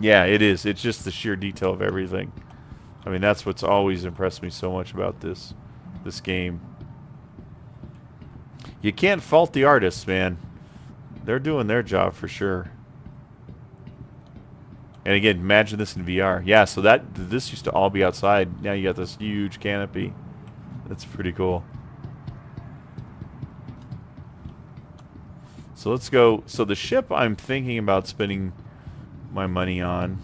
Yeah, it is. It's just the sheer detail of everything. I mean, that's what's always impressed me so much about this game. You can't fault the artists, man. They're doing their job for sure. And again, imagine this in VR. Yeah, so this used to all be outside. Now you got this huge canopy. That's pretty cool. So let's go. So the ship I'm thinking about spending my money on.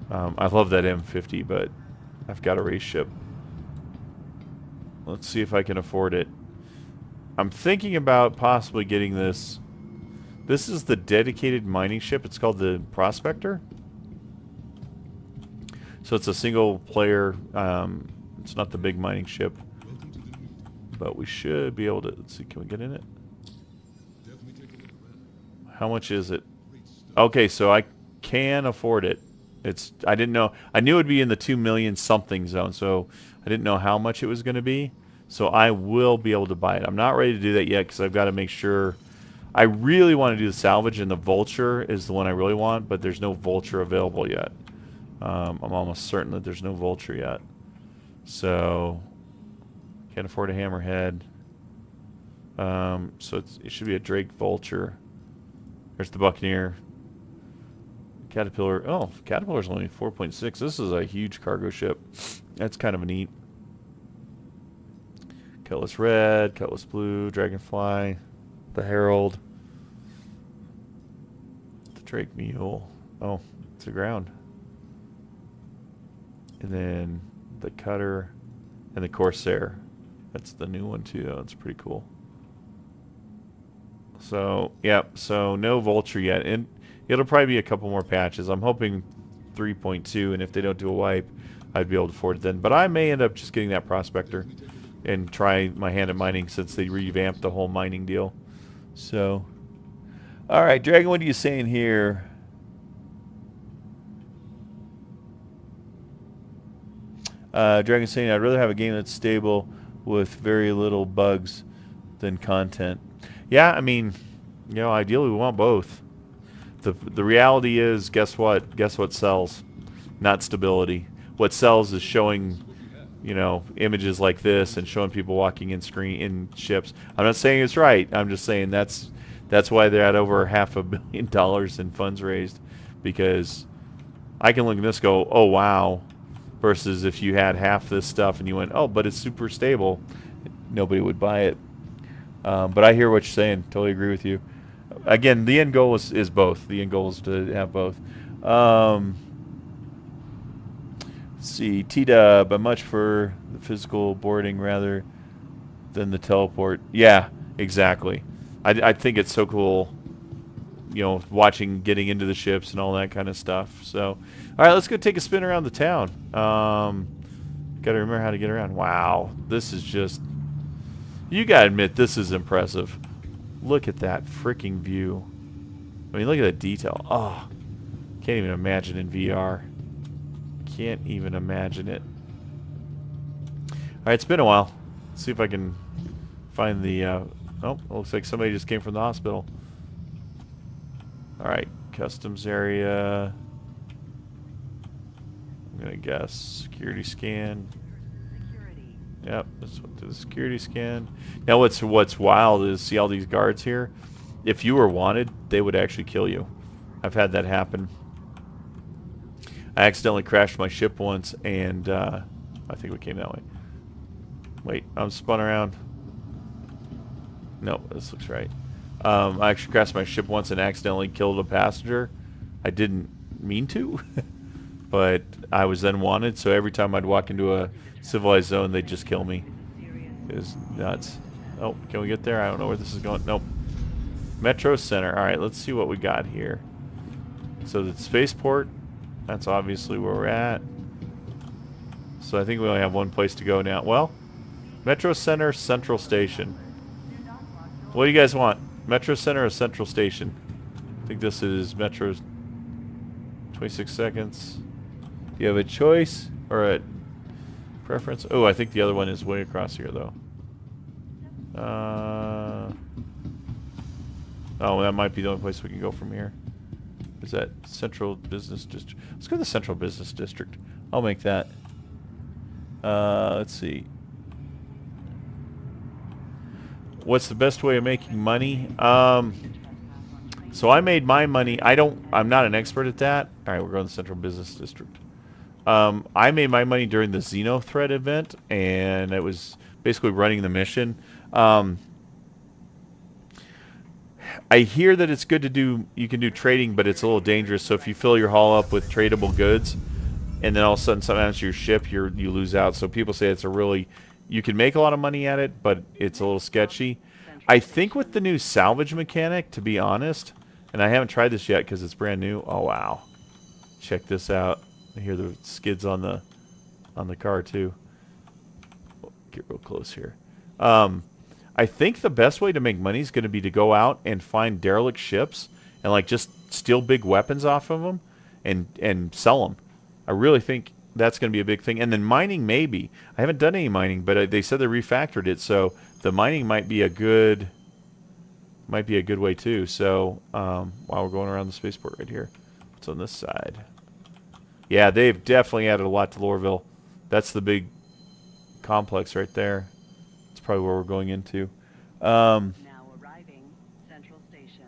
I love that M50, but I've got a race ship. Let's see if I can afford it. I'm thinking about possibly getting this. This is the dedicated mining ship. It's called the Prospector. So it's a single player. It's not the big mining ship. But we should be able to... Let's see, can we get in it? How much is it? Okay, so I can afford it. I didn't know. I knew it would be in the 2 million something zone, so I didn't know how much it was going to be. So I will be able to buy it. I'm not ready to do that yet because I've got to make sure. I really want to do the salvage, and the Vulture is the one I really want, but there's no Vulture available yet. I'm almost certain that there's no Vulture yet. So can't afford a Hammerhead. So it should be a Drake Vulture. There's the Buccaneer. Caterpillar. Oh, Caterpillar's only 4.6. This is a huge cargo ship. That's kind of neat. Cutlass Red, Cutlass Blue, Dragonfly, the Herald, the Drake Mule. Oh, it's the ground. And then the Cutter and the Corsair. That's the new one too, though. It's pretty cool. So, yep, so no Vulture yet. And it'll probably be a couple more patches. I'm hoping 3.2, and if they don't do a wipe, I'd be able to afford it then. But I may end up just getting that Prospector and try my hand at mining since they revamped the whole mining deal. So, alright, Dragon, what are you saying here? Dragon's saying, I'd rather have a game that's stable with very little bugs than content. Yeah, I mean, you know, ideally we want both. The reality is, guess what? Guess what sells? Not stability. What sells is showing, you know, images like this and showing people walking in ships. I'm not saying it's right. I'm just saying that's why they're at over $500 million in funds raised, because I can look at this and go, oh wow, versus if you had half this stuff and you went, oh, but it's super stable, nobody would buy it. But I hear what you're saying. Totally agree with you. Again, the end goal is both. The end goal is to have both. Let's see, T-Dub, I'm much for the physical boarding rather than the teleport. Yeah, exactly. I think it's so cool, you know, watching getting into the ships and all that kind of stuff. So, all right, let's go take a spin around the town. Got to remember how to get around. Wow, this is just... You got to admit, this is impressive. Look at that freaking view. I mean, look at the detail. Oh, can't even imagine in VR. Can't even imagine it. All right, it's been a while. Let's see if I can find the... oh, it looks like somebody just came from the hospital. All right, customs area. I'm going to guess security scan. Yep, let's do the security scan. Now what's wild is, see all these guards here? If you were wanted, they would actually kill you. I've had that happen. I accidentally crashed my ship once, and I think we came that way. Wait, I'm spun around. No, this looks right. I actually crashed my ship once and accidentally killed a passenger. I didn't mean to, but I was then wanted, so every time I'd walk into a civilized zone, they'd just kill me. It was nuts. Oh, can we get there? I don't know where this is going. Nope. Metro Center. Alright, let's see what we got here. So the spaceport, that's obviously where we're at. So I think we only have one place to go now. Well, Metro Center, Central Station. What do you guys want? Metro Center or Central Station? I think this is Metro's 26 seconds. Do you have a choice or a preference? Oh, I think the other one is way across here, though. Oh, that might be the only place we can go from here. Is that Central Business District? Let's go to the Central Business District. I'll make that. Let's see. What's the best way of making money? So I made my money. I'm not an expert at that. All right, we're going to the Central Business District. I made my money during the Xenothreat event, and it was basically running the mission. I hear that it's good to do, you can do trading, but it's a little dangerous. So if you fill your hull up with tradable goods, and then all of a sudden something happens to your ship, you lose out. So people say it's a really, you can make a lot of money at it, but it's a little sketchy. I think with the new salvage mechanic, to be honest, and I haven't tried this yet because it's brand new. Oh wow, check this out. I hear the skids on the car too. Get real close here. I think the best way to make money is going to be to go out and find derelict ships and like just steal big weapons off of them and sell them. I really think that's going to be a big thing. And then mining, maybe. I haven't done any mining, but they said they refactored it, so the mining might be a good way too. So while we're going around the spaceport right here, what's on this side? Yeah, they've definitely added a lot to Lorville. That's the big complex right there. That's probably where we're going into. Now arriving, Central Station.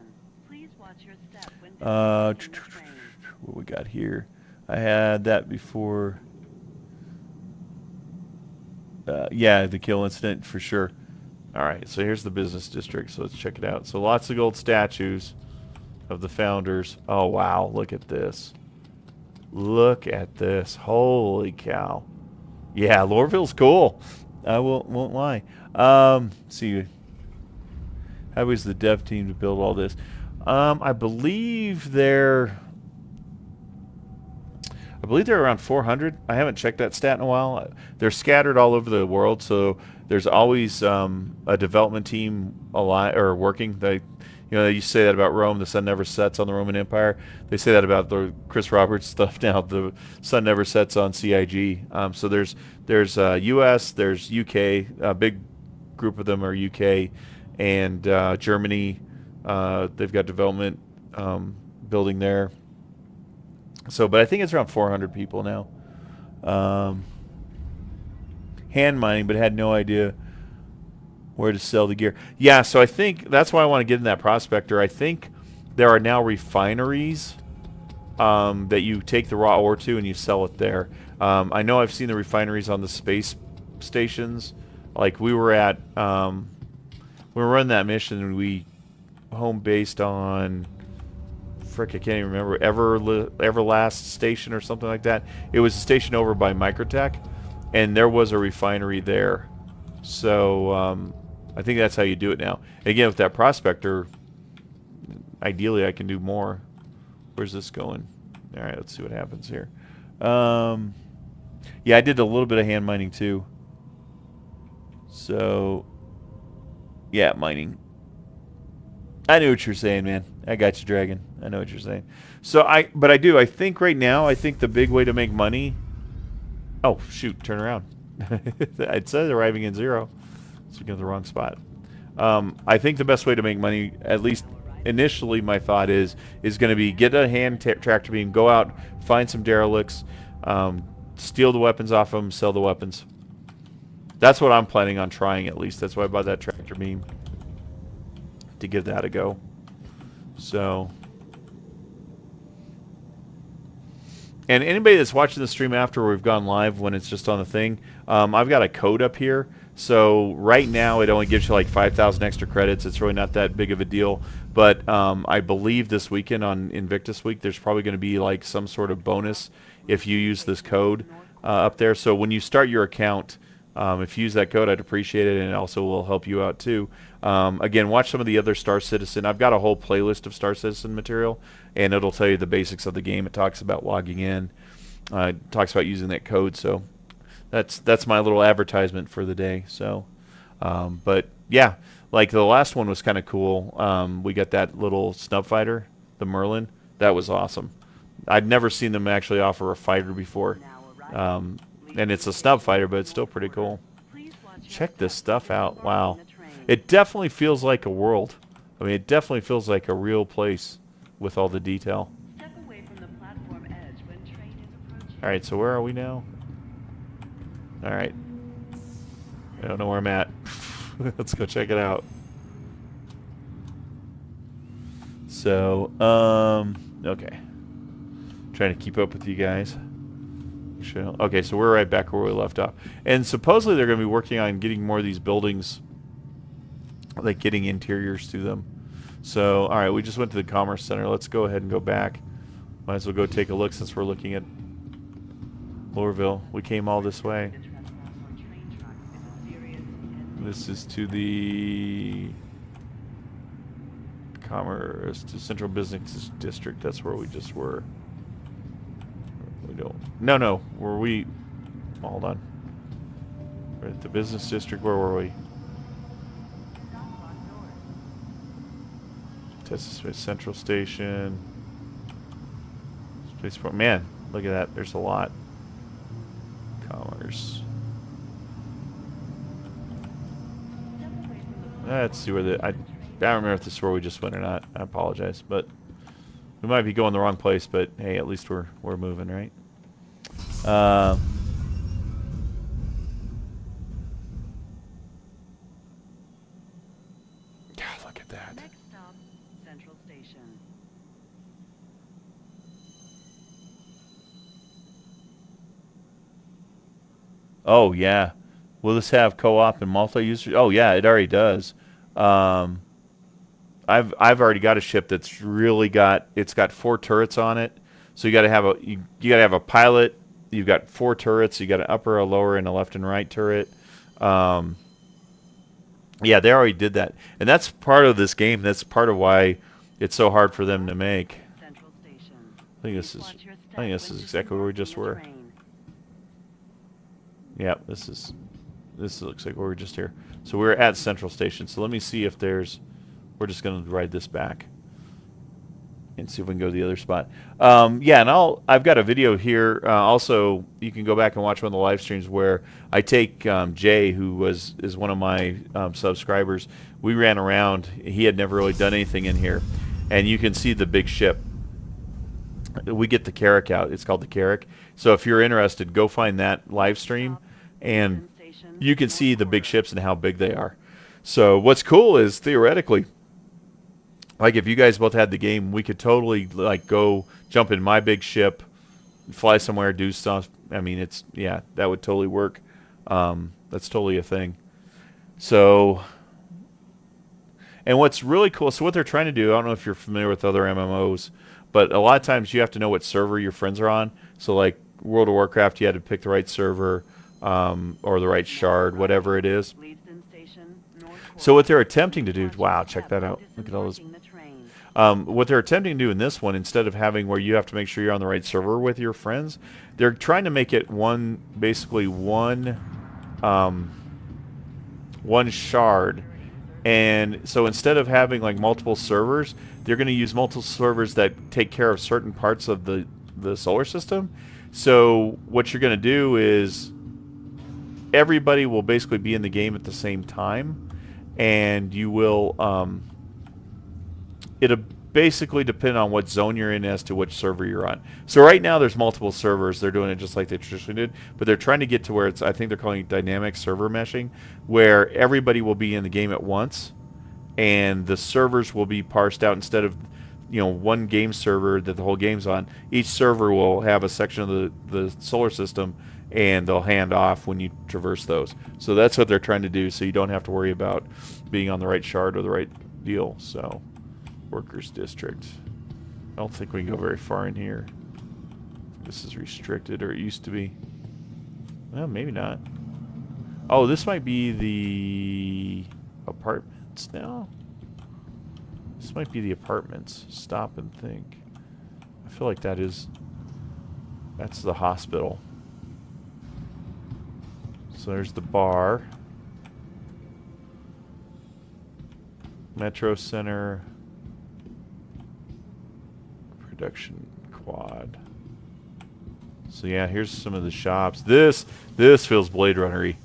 Please watch your step when what we got here? I had that before. Yeah, the kill incident for sure. All right, so here's the business district. So let's check it out. So lots of gold statues of the founders. Oh wow, look at this. Look at this. Holy cow. Yeah, Lorville's cool. I won't lie. See, how is the dev team to build all this? I believe they're around 400. I haven't checked that stat in a while. They're scattered all over the world, so there's always a development team alive or working. They used to say that about Rome. The sun never sets on the Roman Empire. They say that about the Chris Roberts stuff now. The sun never sets on CIG. So there's U.S., there's UK. A big group of them are UK, and Germany. They've got development building there. So, but I think it's around 400 people now. Hand mining, but had no idea where to sell the gear. Yeah, so I think that's why I want to get in that prospector. I think there are now refineries that you take the raw ore to and you sell it there. I know I've seen the refineries on the space stations. Like we were at, we were running that mission and we home based on, frick, I can't even remember, Everlast station or something like that. It was a station over by Microtech, and there was a refinery there. So I think that's how you do it now. Again, with that prospector, ideally I can do more. Where's this going? All right, let's see what happens here. Yeah, I did a little bit of hand mining too. So, yeah, mining. I knew what you're saying, man. I got you, Dragon. I know what you're saying. So I think right now, I think the big way to make money. Oh shoot! Turn around. It says arriving in 0, so you got the wrong spot. I think the best way to make money, at least initially, my thought is going to be get a hand tractor beam, go out, find some derelicts, steal the weapons off them, sell the weapons. That's what I'm planning on trying, at least. That's why I bought that tractor beam, to give that a go. So, and anybody that's watching the stream after we've gone live, when it's just on the thing, I've got a code up here. So right now it only gives you like 5,000 extra credits. It's really not that big of a deal. But I believe this weekend on Invictus Week, there's probably going to be like some sort of bonus if you use this code up there. So when you start your account, if you use that code, I'd appreciate it, and it also will help you out too. Again, watch some of the other Star Citizen. I've got a whole playlist of Star Citizen material, and it'll tell you the basics of the game. It talks about logging in. It talks about using that code. So that's my little advertisement for the day. So, but yeah, like the last one was kind of cool. We got that little snub fighter, the Merlin. That was awesome. I'd never seen them actually offer a fighter before. And it's a snub fighter, but it's still pretty cool. Check this stuff out. Wow. It definitely feels like a world. I mean, it definitely feels like a real place with all the detail. Alright, so where are we now? Alright. I don't know where I'm at. Let's go check it out. So, okay. Trying to keep up with you guys. Okay, so we're right back where we left off. And supposedly they're going to be working on getting more of these buildings, like getting interiors to them. So, all right, we just went to the Commerce Center. Let's go ahead and go back. Might as well go take a look since we're looking at Lorville. We came all this way. This is to the Commerce, to Central Business District. That's where we just were. We don't. No. Were we? Hold on. We're at the business district. Where were we? Texas Central Station. Spaceport. Man, look at that. There's a lot. Commerce. Let's see where the. I don't remember if this is where we just went or not. I apologize, but we might be going the wrong place. But hey, at least we're moving, right? God, look at that. Next stop, Central Station. Oh yeah. Will this have co-op and multi-user? Oh yeah, it already does. I've already got a ship that's really got 4 turrets on it. So you got to have you got to have a pilot. You've got 4 turrets. You got an upper, a lower, and a left and right turret. Yeah, they already did that, and that's part of this game. That's part of why it's so hard for them to make. Central Station. I think this is. I think this is exactly where we just were. Yeah, this looks like where we're just here. So we're at Central Station. So let me see if there's. We're just gonna ride this back and see if we can go to the other spot. Yeah, and I've got a video here. Also, you can go back and watch one of the live streams where I take Jay, who is one of my subscribers. We ran around. He had never really done anything in here, and you can see the big ship. We get the Carrack out. It's called the Carrack. So if you're interested, go find that live stream, and you can see the big ships and how big they are. So what's cool is theoretically, like if you guys both had the game, we could totally like go jump in my big ship, fly somewhere, do stuff. I mean, it's yeah, that would totally work. That's totally a thing. So, and what's really cool, so what they're trying to do, I don't know if you're familiar with other MMOs, but a lot of times you have to know what server your friends are on. So like World of Warcraft, you had to pick the right server or the right shard, whatever it is. So what they're attempting to do, wow, check that out. Look at all this. What they're attempting to do in this one, instead of having where you have to make sure you're on the right server with your friends, they're trying to make it basically one shard. And so instead of having like multiple servers, they're going to use multiple servers that take care of certain parts of the solar system. So what you're going to do is everybody will basically be in the game at the same time, and you will it'll basically depend on what zone you're in as to which server you're on. So right now there's multiple servers. They're doing it just like they traditionally did, but they're trying to get to where it's, I think they're calling it dynamic server meshing, where everybody will be in the game at once, and the servers will be parsed out. Instead of, you know, one game server that the whole game's on, each server will have a section of the solar system, and they'll hand off when you traverse those. So that's what they're trying to do, so you don't have to worry about being on the right shard or the right deal. So Workers District. I don't think we can go very far in here. This is restricted, or it used to be. Well, maybe not. Oh, this might be the apartments now. This might be the apartments. Stop and think. I feel like that's the hospital. So there's the bar. Metro Center. Production quad. So yeah, here's some of the shops. This feels Blade Runner-y.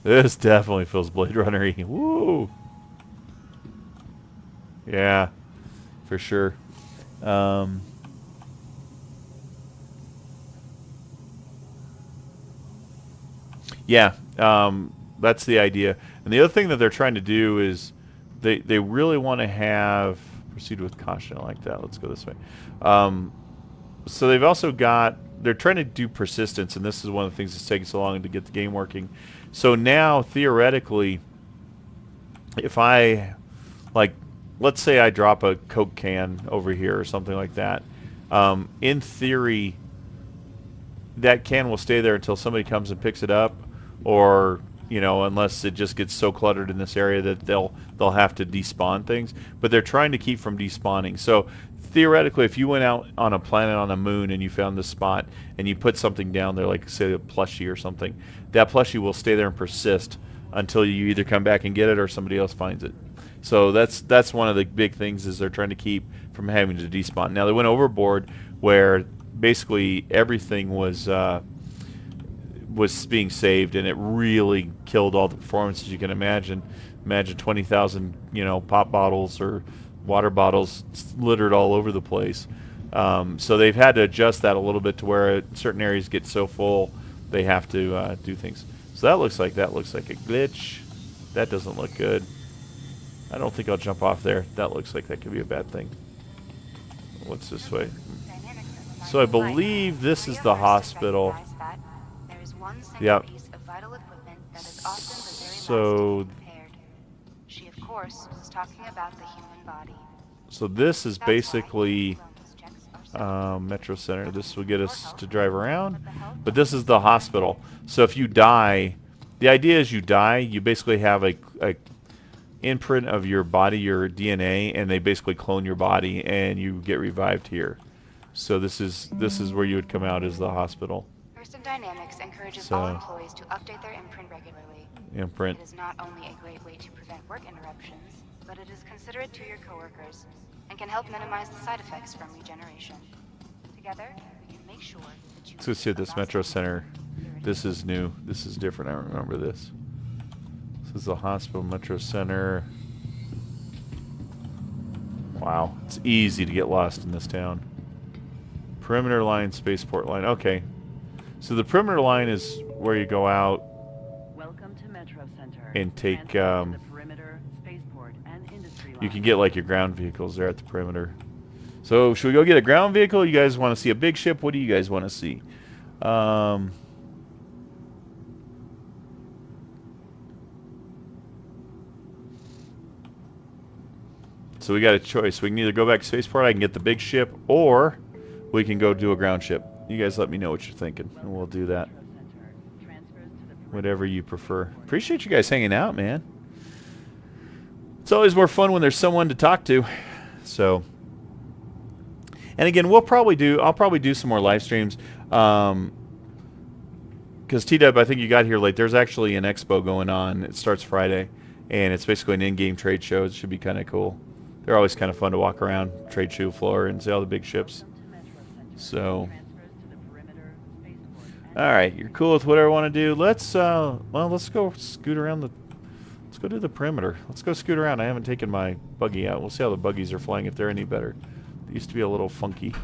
This definitely feels Blade Runner-y. Woo! Yeah, for sure. Yeah, that's the idea. And the other thing that they're trying to do is they really want to have proceed with caution. I like that. Let's go this way. So they've also they're trying to do persistence, and this is one of the things that's taking so long to get the game working. So now, theoretically, if I, like, let's say I drop a Coke can over here or something like that, in theory, that can will stay there until somebody comes and picks it up, or, you know, unless it just gets so cluttered in this area that they'll have to despawn things. But they're trying to keep from despawning. So theoretically, if you went out on a planet on a moon and you found this spot and you put something down there, like say a plushie or something, that plushie will stay there and persist until you either come back and get it or somebody else finds it. So that's one of the big things, is they're trying to keep from having to despawn. Now they went overboard where basically everything was being saved, and it really killed all the performances you can imagine. Imagine 20,000, you know, pop bottles or water bottles littered all over the place. So they've had to adjust that a little bit to where certain areas get so full they have to do things. So that looks like a glitch. That doesn't look good. I don't think I'll jump off there. That looks like that could be a bad thing. What's this way? So I believe this is the hospital. Yep. So so this is basically Metro Center. This will get us to drive around. But this is the hospital. So if you die, the idea is you die, you basically have a imprint of your body, your DNA, and they basically clone your body, and you get revived here. So this is where you would come out as the hospital. Person Dynamics encourages all employees to update their imprint regularly. Imprint. It is not only a great way to prevent work interruptions, but it is considerate to your coworkers and can help minimize the side effects from regeneration. Together, we can make sure that you... Let's go see this Metro Center. This is new. This is different. I remember this. This is the hospital, Metro Center. Wow. It's easy to get lost in this town. Perimeter line, spaceport line. Okay. So the perimeter line is where you go out Welcome to Metro Center. and take... Transfer to the perimeter, spaceport, and industry you line. can get like your ground vehicles there at the perimeter. So should we go get a ground vehicle? You guys want to see a big ship? What do you guys want to see? So we got a choice. We can either go back to spaceport, I can get the big ship, or we can go do a ground ship. You guys let me know what you're thinking, and we'll do that. Whatever you prefer. Appreciate you guys hanging out, man. It's always more fun when there's someone to talk to. So, and again, I'll probably do some more live streams. Because T-Dub, I think you got here late. There's actually an expo going on. It starts Friday, and it's basically an in-game trade show. It should be kind of cool. They're always kind of fun to walk around trade show floor and see all the big ships. So, all right, you're cool with whatever I want to do. Let's let's go scoot around the. Let's go do the perimeter. Let's go scoot around. I haven't taken my buggy out. We'll see how the buggies are flying if they're any better. They used to be a little funky.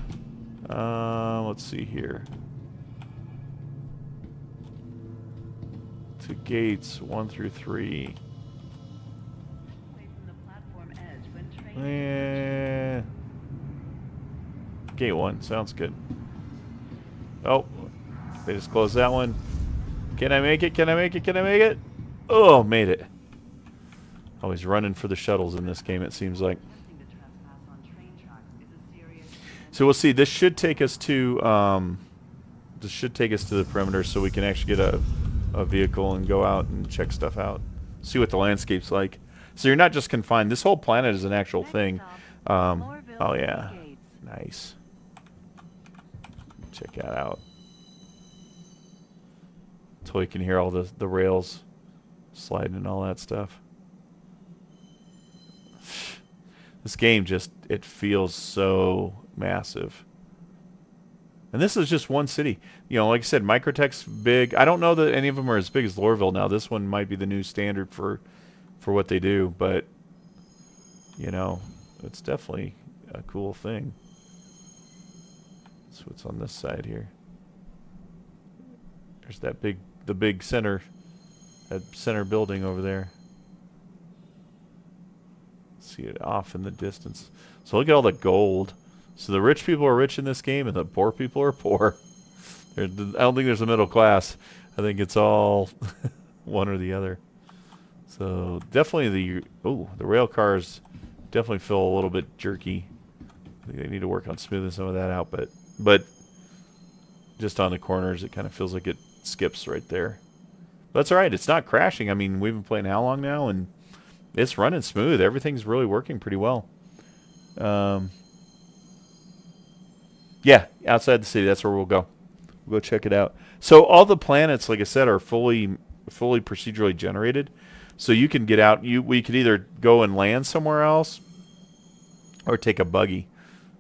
Let's see here. To gates 1 through 3. Gate 1 sounds good. Oh, they just closed that one. Can I make it? Can I make it? Can I make it? Oh, made it. Always running for the shuttles in this game, it seems like. So we'll see. This should take us to the perimeter, so we can actually get a vehicle and go out and check stuff out. See what the landscape's like. So you're not just confined. This whole planet is an actual thing. Oh yeah, nice. Check that out. So you can hear all the rails sliding and all that stuff. This game just, it feels so massive. And this is just one city. You know, like I said, Microtech's big. I don't know that any of them are as big as Lorville now. This one might be the new standard for what they do, but you know, it's definitely a cool thing. So what's on this side here? There's that the big center building over there. See it off in the distance. So look at all the gold. So the rich people are rich in this game, and the poor people are poor. I don't think there's a middle class. I think it's all one or the other. So definitely the rail cars definitely feel a little bit jerky. I think they need to work on smoothing some of that out, but just on the corners it kind of feels like it skips right there. But that's all right. It's not crashing. I mean, we've been playing how long now, and it's running smooth. Everything's really working pretty well. Yeah, outside the city, that's where we'll go. We'll go check it out. So all the planets, like I said, are fully procedurally generated. So you can get out. We could either go and land somewhere else or take a buggy.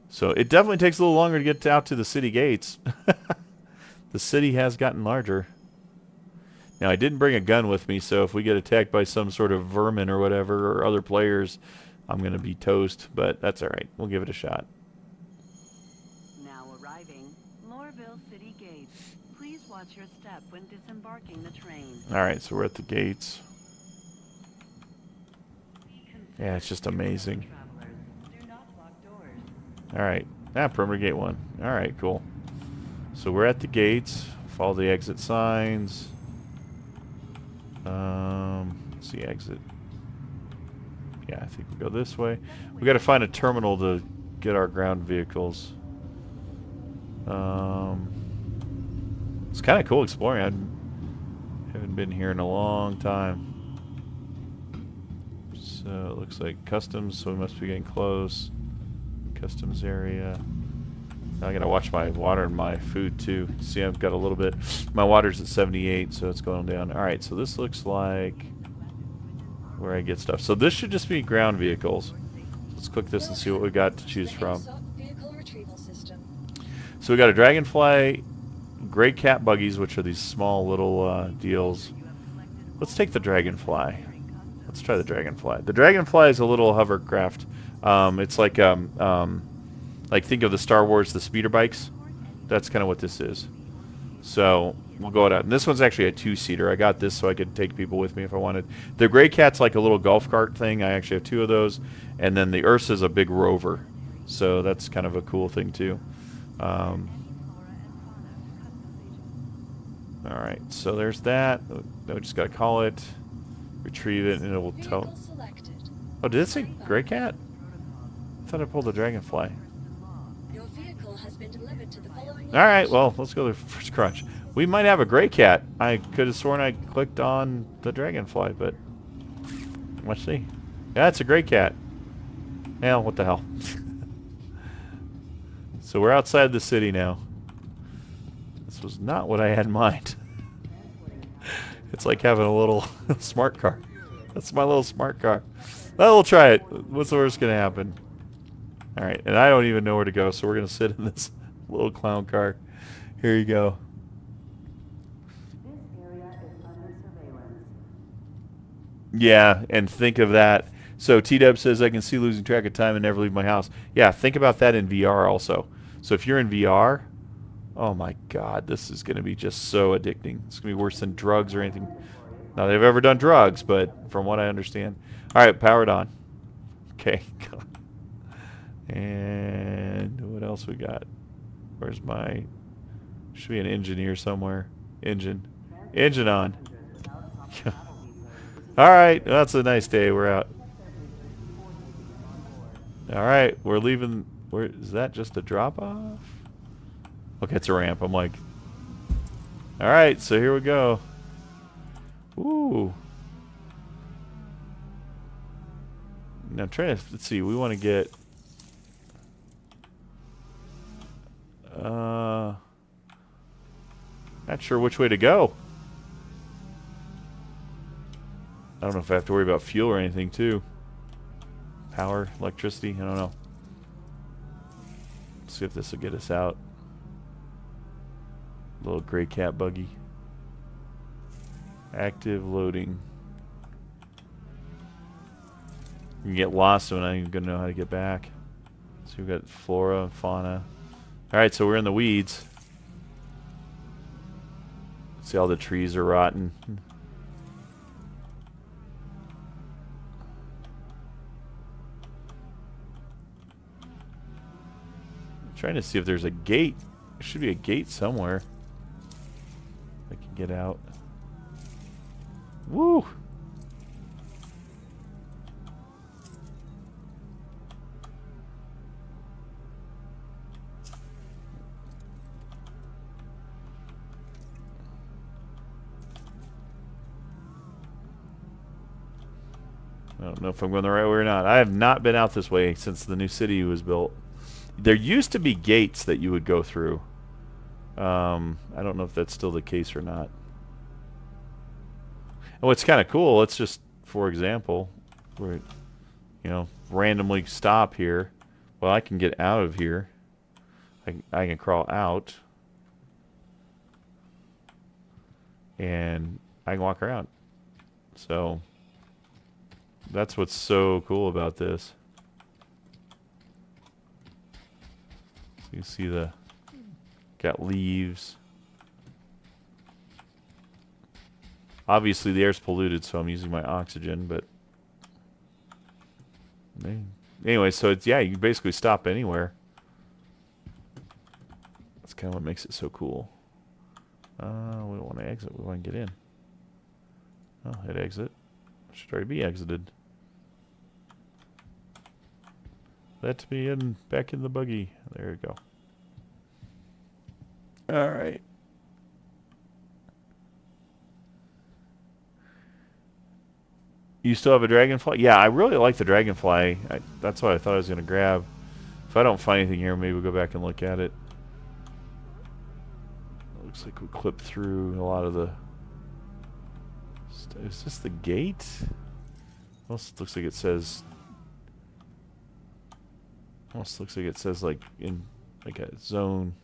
So it definitely takes a little longer to get out to the city gates. The city has gotten larger. Now, I didn't bring a gun with me, so if we get attacked by some sort of vermin or whatever, or other players, I'm going to be toast. But that's all right. We'll give it a shot. Now arriving, Lorville City Gates. Please watch your step when disembarking the train. All right, so we're at the gates. Yeah, it's just amazing. All right, perimeter gate 1. All right, cool. So we're at the gates. Follow the exit signs. Let's see, exit. Yeah, I think we go this way. We got to find a terminal to get our ground vehicles. It's kind of cool exploring. I haven't been here in a long time. So it looks like customs, so we must be getting close. Customs area. Now I gotta watch my water and my food too. See, I've got a little bit. My water's at 78, so it's going down. Alright, so this looks like where I get stuff. So this should just be ground vehicles. Let's click this and see what we got to choose from. So we got a Dragonfly, Gray Cat buggies, which are these small little deals. Let's take the Dragonfly. Let's try the Dragonfly. The Dragonfly is a little hovercraft. It's like think of the Star Wars, the speeder bikes. That's kind of what this is. So we'll go out. And this one's actually a 2-seater. I got this so I could take people with me if I wanted. The Gray Cat's like a little golf cart thing. I actually have 2 of those. And then the Ursa's a big rover. So that's kind of a cool thing too. Alright, so there's that. We just gotta call it, retrieve it, and it will tell. Oh, did it say Gray Cat? I thought I pulled the Dragonfly. Alright, well, let's go to the first crunch. We might have a Gray Cat. I could have sworn I clicked on the Dragonfly, but let's see. Yeah, it's a Gray Cat. Well, what the hell. So we're outside the city now. This was not what I had in mind. It's like having a little smart car. That's my little smart car. Well, we'll try it. What's the worst going to happen? Alright, and I don't even know where to go, so we're going to sit in this little clown car. Here you go. Yeah, and think of that. So T-Dub says, I can see losing track of time and never leave my house. Yeah, think about that in VR also. So if you're in VR, oh my God, this is going to be just so addicting. It's going to be worse than drugs or anything. Now, they've ever done drugs, but from what I understand. All right, powered on. Okay. And what else we got? Where's my... Should be an engineer somewhere. Engine on. All right, that's a nice day. We're out. All right, we're leaving. Where is that? Just a drop off? Okay, it's a ramp. I'm like, all right, so here we go. Ooh. Now try to, let's see. We want to get. Not sure which way to go. I don't know if I have to worry about fuel or anything too. Power, electricity, I don't know. Let's see if this will get us out. Little Gray Cat buggy. Active loading. You can get lost when I'm gonna know how to get back. So we've got flora and fauna. Alright, so we're in the weeds. See, all the trees are rotten. Trying to see if there's a gate. There should be a gate somewhere. I can get out. Woo! I don't know if I'm going the right way or not. I have not been out this way since the new city was built. There used to be gates that you would go through. I don't know if that's still the case or not. Oh, it's kind of cool. Let's just, for example, we're, randomly stop here. Well, I can get out of here. I can crawl out. And I can walk around. So, that's what's so cool about this. You see got leaves. Obviously the air's polluted, so I'm using my oxygen, but anyway, so it's, yeah, you can basically stop anywhere. That's kind of what makes it so cool. We don't want to exit, we want to get in. Oh, hit exit. Should already be exited. Let me in, back in the buggy. There we go. All right. You still have a dragonfly? Yeah, I really like the dragonfly. That's what I thought I was going to grab. If I don't find anything here, maybe we'll go back and look at it. Looks like we clipped through a lot of the... Is this the gate? Almost looks like it says... Almost looks like it says like in like a zone.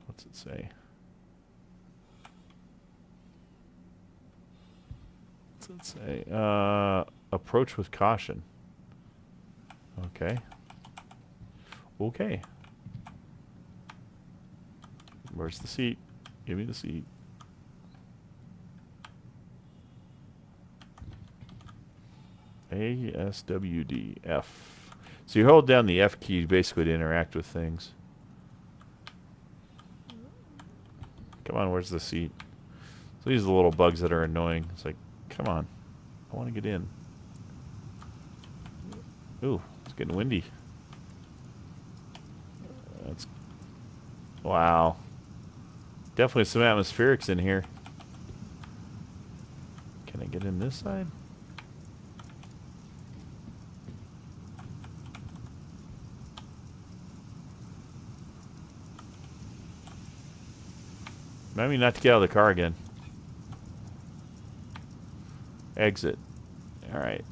What's it say? What's it say? Approach with caution. Okay. Okay. Where's the seat? Give me the seat. ASWD F. So you hold down the F key basically to interact with things. Come on, where's the seat? So these are the little bugs that are annoying. It's like, come on. I want to get in. Ooh, it's getting windy. That's... Wow. Definitely some atmospherics in here. Can I get in this side? Remind me not to get out of the car again. Exit. Alright.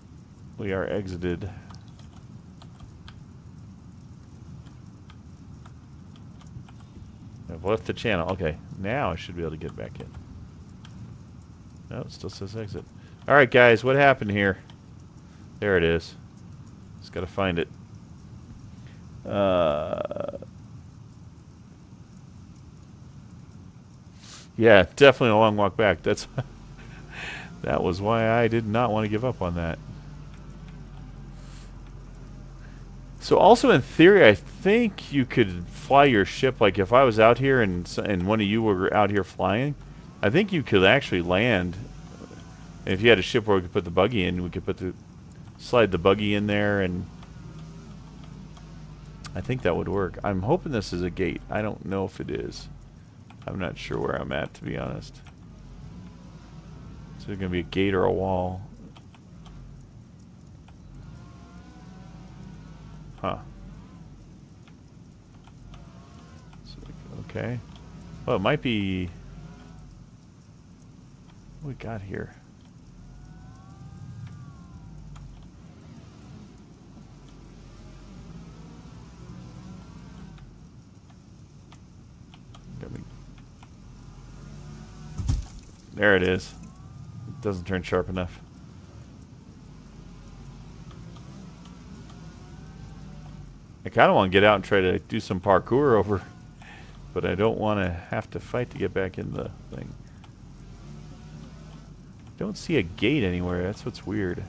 We are exited. I've left the channel. Okay. Now I should be able to get back in. No, it still says exit. Alright, guys. What happened here? There it is. Just gotta find it. Yeah, definitely a long walk back. That's that was why I did not want to give up on that. So also in theory, I think you could fly your ship. Like if I was out here and one of you were out here flying, I think you could actually land. And if you had a ship where we could put the buggy in, we could slide the buggy in there, and I think that would work. I'm hoping this is a gate. I don't know if it is. I'm not sure where I'm at, to be honest. Is it going to be a gate or a wall? Huh. Okay. Well, it might be... What we got here? There it is. It doesn't turn sharp enough. I kind of want to get out and try to do some parkour over, but I don't want to have to fight to get back in the thing. Don't see a gate anywhere. That's what's weird.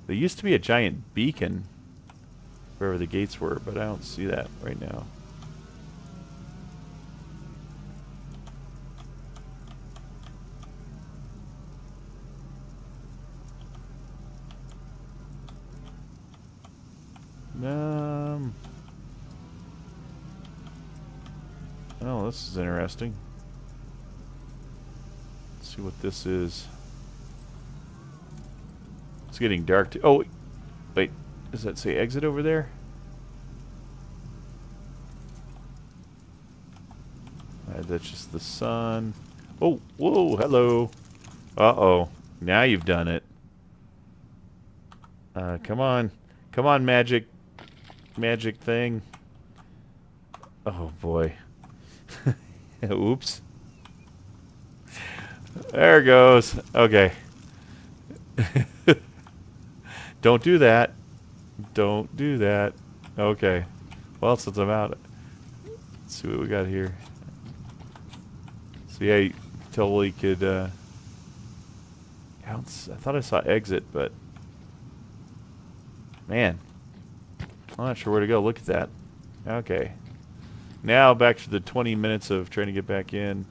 There used to be a giant beacon wherever the gates were, but I don't see that right now. Oh, this is interesting. Let's see what this is. It's getting dark too. Oh, wait. Does that say exit over there? That's just the sun. Oh, whoa, hello. Uh-oh. Now you've done it. Come on. Come on, magic thing. Oh, boy. Oops. There it goes. Okay. Don't do that. Don't do that. Okay. Well, since I'm out, let's see what we got here. So yeah, you totally could, I thought I saw exit, but man, I'm not sure where to go. Look at that. Okay. Now back to the 20 minutes of trying to get back in.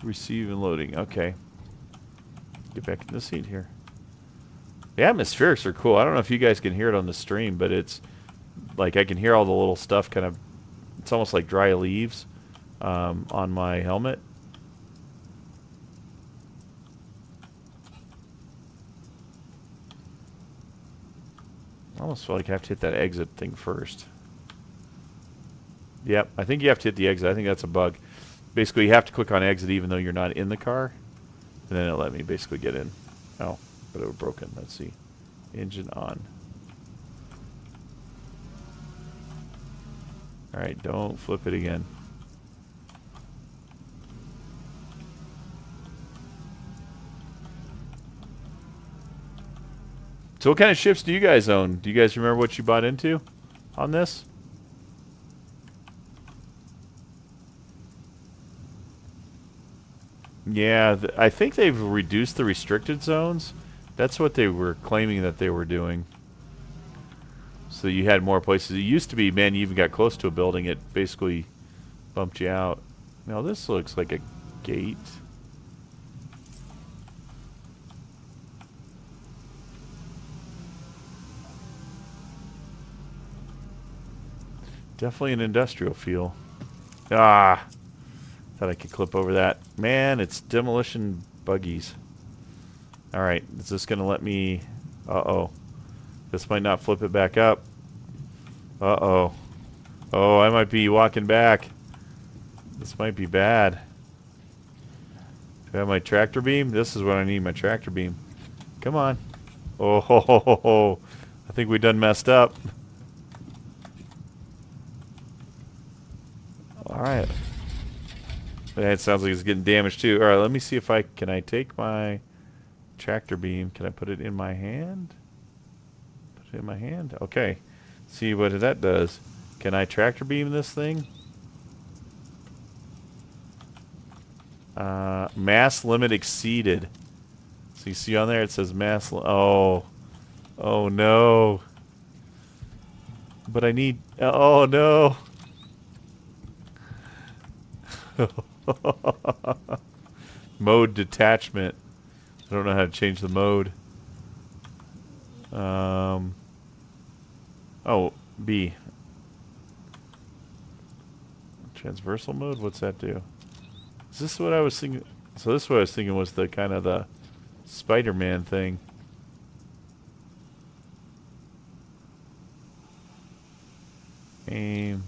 Receive and loading. Okay. Get back in the seat here. The atmospherics are cool. I don't know if you guys can hear it on the stream, but it's like I can hear all the little stuff kind of, it's almost like dry leaves on my helmet. I almost feel like I have to hit that exit thing first. Yep, I think you have to hit the exit. I think that's a bug. Basically, you have to click on exit even though you're not in the car. And then it'll let me basically get in. Oh, but it was broken. Let's see. Engine on. Alright, don't flip it again. So what kind of ships do you guys own? Do you guys remember what you bought into on this? Yeah, I think they've reduced the restricted zones. That's what they were claiming that they were doing. So you had more places. It used to be, man, you even got close to a building, it basically bumped you out. Now this looks like a gate. Definitely an industrial feel. Ah! Thought I could clip over that. Man, it's demolition buggies. Alright, is this going to let me... Uh-oh. This might not flip it back up. Uh-oh. Oh, I might be walking back. This might be bad. Do I have my tractor beam? This is what I need, my tractor beam. Come on. Oh, ho, ho, ho, ho. I think we done messed up. Alright. It sounds like it's getting damaged too. Alright, let me see if can I take my tractor beam? Can I put it in my hand? Put it in my hand? Okay. See what that does. Can I tractor beam this thing? Mass limit exceeded. So you see on there it says mass oh. Oh no. But I need... Oh no. Mode detachment. I don't know how to change the mode. Oh, B. Transversal mode? What's that do? Is this what I was thinking? So this is what I was thinking was the kind of the Spider-Man thing. Aim.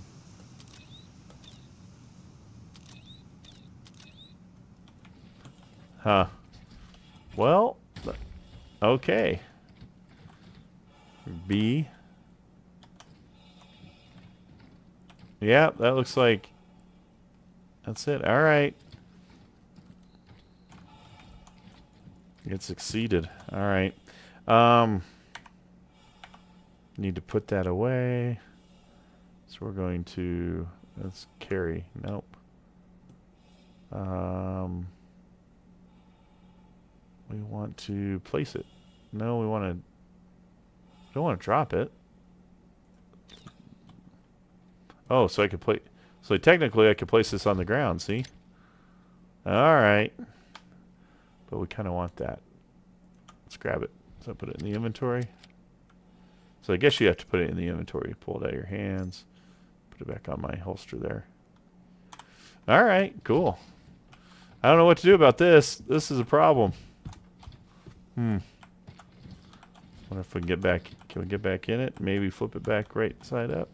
Huh. Well, okay. B. Yeah, that looks like that's it. All right. It succeeded. All right. Need to put that away. So we're going to let's carry. Nope. We want to place it. No, we want to. Don't want to drop it. Oh, so I could play. So technically, I could place this on the ground. See? All right. But we kind of want that. Let's grab it. So put it in the inventory. So I guess you have to put it in the inventory. Pull it out of your hands. Put it back on my holster there. All right. Cool. I don't know what to do about this. This is a problem. Wonder if we can get back. Can we get back in it? Maybe flip it back right side up.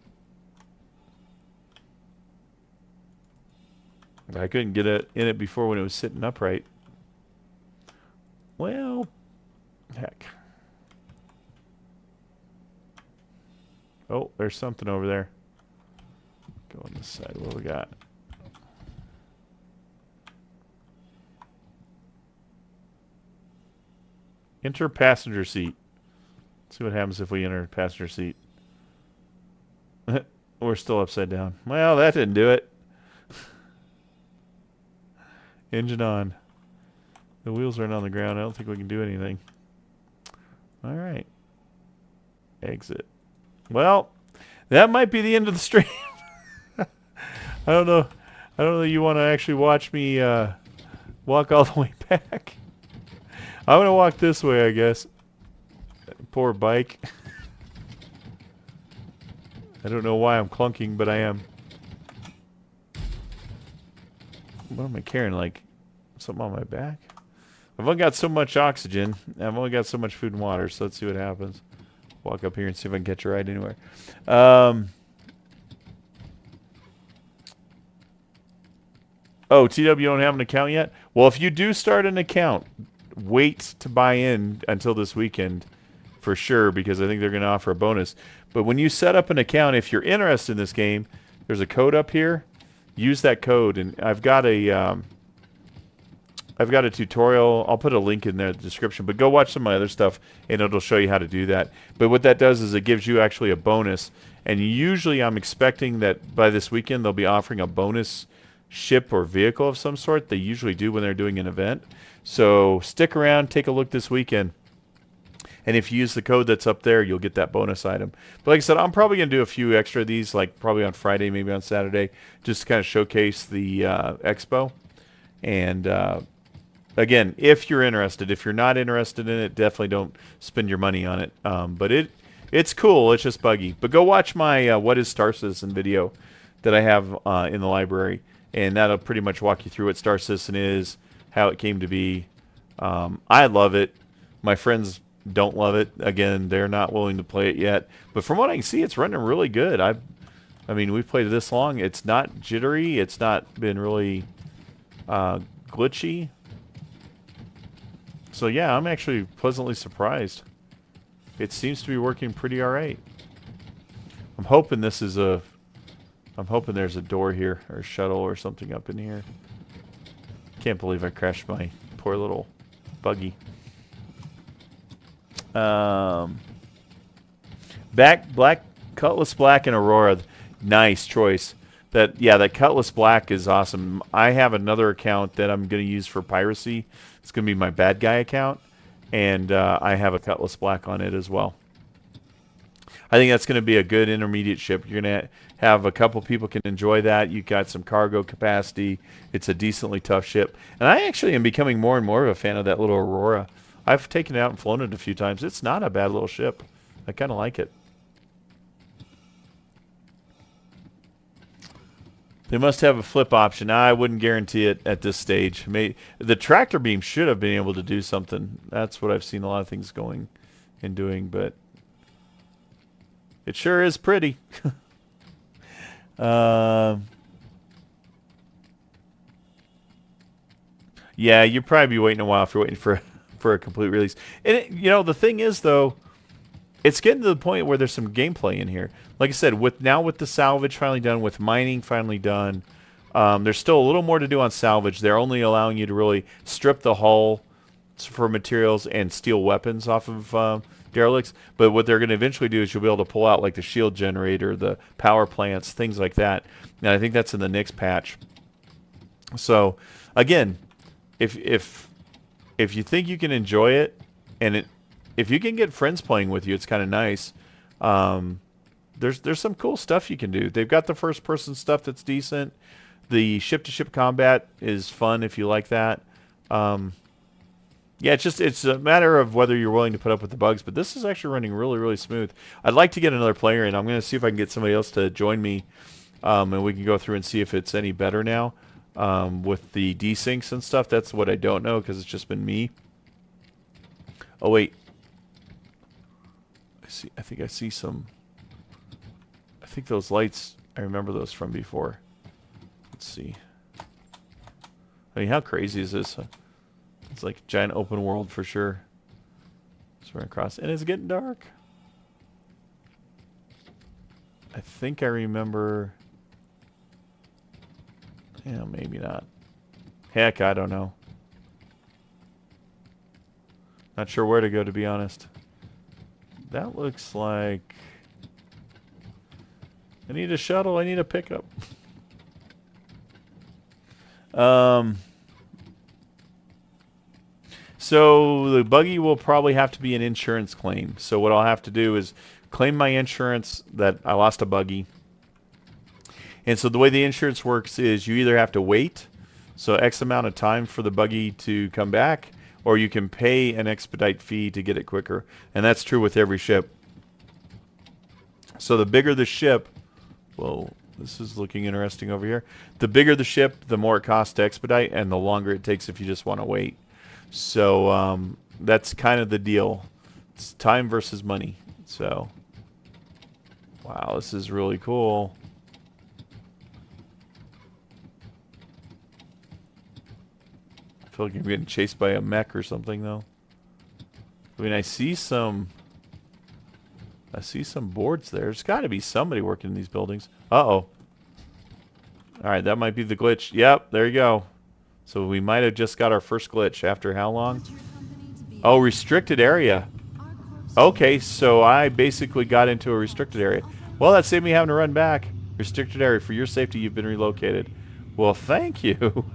I couldn't get it in it before when it was sitting upright. Well, heck. Oh, there's something over there. Go on this side. What we got? Enter passenger seat. See what happens if we enter passenger seat. We're still upside down. Well, that didn't do it. Engine on. The wheels aren't on the ground. I don't think we can do anything. All right. Exit. Well, that might be the end of the stream. I don't know. I don't know if you want to actually watch me walk all the way back. I'm going to walk this way, I guess. Poor bike. I don't know why I'm clunking, but I am. What am I carrying? Like something on my back? I've only got so much oxygen. I've only got so much food and water, so let's see what happens. Walk up here and see if I can catch a ride anywhere. Oh, TW, you don't have an account yet? Well, if you do start an account, wait to buy in until this weekend for sure, because I think they're going to offer a bonus. But when you set up an account, if you're interested in this game, there's a code up here. Use that code, and I've got a tutorial. I'll put a link in the description, but go watch some of my other stuff, and it'll show you how to do that. But what that does is it gives you actually a bonus, and usually I'm expecting that by this weekend they'll be offering a bonus ship or vehicle of some sort. They usually do when they're doing an event. So stick around, take a look this weekend. And if you use the code that's up there, you'll get that bonus item. But like I said, I'm probably going to do a few extra of these, like probably on Friday, maybe on Saturday, just to kind of showcase the expo. And again, if you're interested. If you're not interested in it, definitely don't spend your money on it. But it's cool. It's just buggy. But go watch my What is Star Citizen video that I have in the library. And that'll pretty much walk you through what Star Citizen is, how it came to be. I love it. My friends don't love it. Again, they're not willing to play it yet. But from what I can see, it's running really good. I mean, we've played it this long. It's not jittery. It's not been really glitchy. So yeah, I'm actually pleasantly surprised. It seems to be working pretty alright. I'm hoping this is a... I'm hoping there's a door here, or a shuttle or something up in here. Can't believe I crashed my poor little buggy. Black Cutlass Black and Aurora. Nice choice. That Cutlass Black is awesome. I have another account that I'm going to use for piracy. It's going to be my bad guy account, and I have a Cutlass Black on it as well. I think that's going to be a good intermediate ship. You're going to have a couple people can enjoy that. You got some cargo capacity. It's a decently tough ship. And I actually am becoming more and more of a fan of that little Aurora. I've taken it out and flown it a few times. It's not a bad little ship. I kind of like it. They must have a flip option. I wouldn't guarantee it at this stage. The tractor beam should have been able to do something. That's what I've seen a lot of things going and doing, but it sure is pretty. Yeah, you'd probably be waiting a while if you're waiting for a complete release. And you know, the thing is though, it's getting to the point where there's some gameplay in here. Like I said, with the salvage finally done, with mining finally done, there's still a little more to do on salvage. They're only allowing you to really strip the hull for materials and steal weapons off of derelicts. But what they're going to eventually do is you'll be able to pull out like the shield generator, the power plants, things like that. And I think that's in the next patch. So again, if you think you can enjoy it, and if you can get friends playing with you, it's kind of nice. There's some cool stuff you can do. They've got the first person stuff that's decent. The ship to ship combat is fun if you like that. Yeah, it's a matter of whether you're willing to put up with the bugs, but this is actually running really, really smooth. I'd like to get another player in. I'm going to see if I can get somebody else to join me, and we can go through and see if it's any better now with the desyncs and stuff. That's what I don't know because it's just been me. Oh, wait. I think I see some... I think those lights, I remember those from before. Let's see. I mean, how crazy is this? It's like a giant open world for sure. Just run across. And it's getting dark. I think I remember... Yeah, maybe not. Heck, I don't know. Not sure where to go, to be honest. That looks like... I need a shuttle. I need a pickup. So the buggy will probably have to be an insurance claim. So what I'll have to do is claim my insurance that I lost a buggy. And so the way the insurance works is you either have to wait, so X amount of time for the buggy to come back, or you can pay an expedite fee to get it quicker. And that's true with every ship. So the bigger the ship, Whoa, this is looking interesting over here. The bigger the ship, the more it costs to expedite, and the longer it takes if you just want to wait. So that's kind of the deal. It's time versus money. So, wow, this is really cool. I feel like I'm getting chased by a mech or something, though. I mean, I see some boards there. There's got to be somebody working in these buildings. Uh-oh. All right, that might be the glitch. Yep, there you go. So we might have just got our first glitch after how long? Oh, restricted area. Okay, so I basically got into a restricted area. Well, that saved me having to run back. Restricted area. For your safety, you've been relocated. Well, thank you.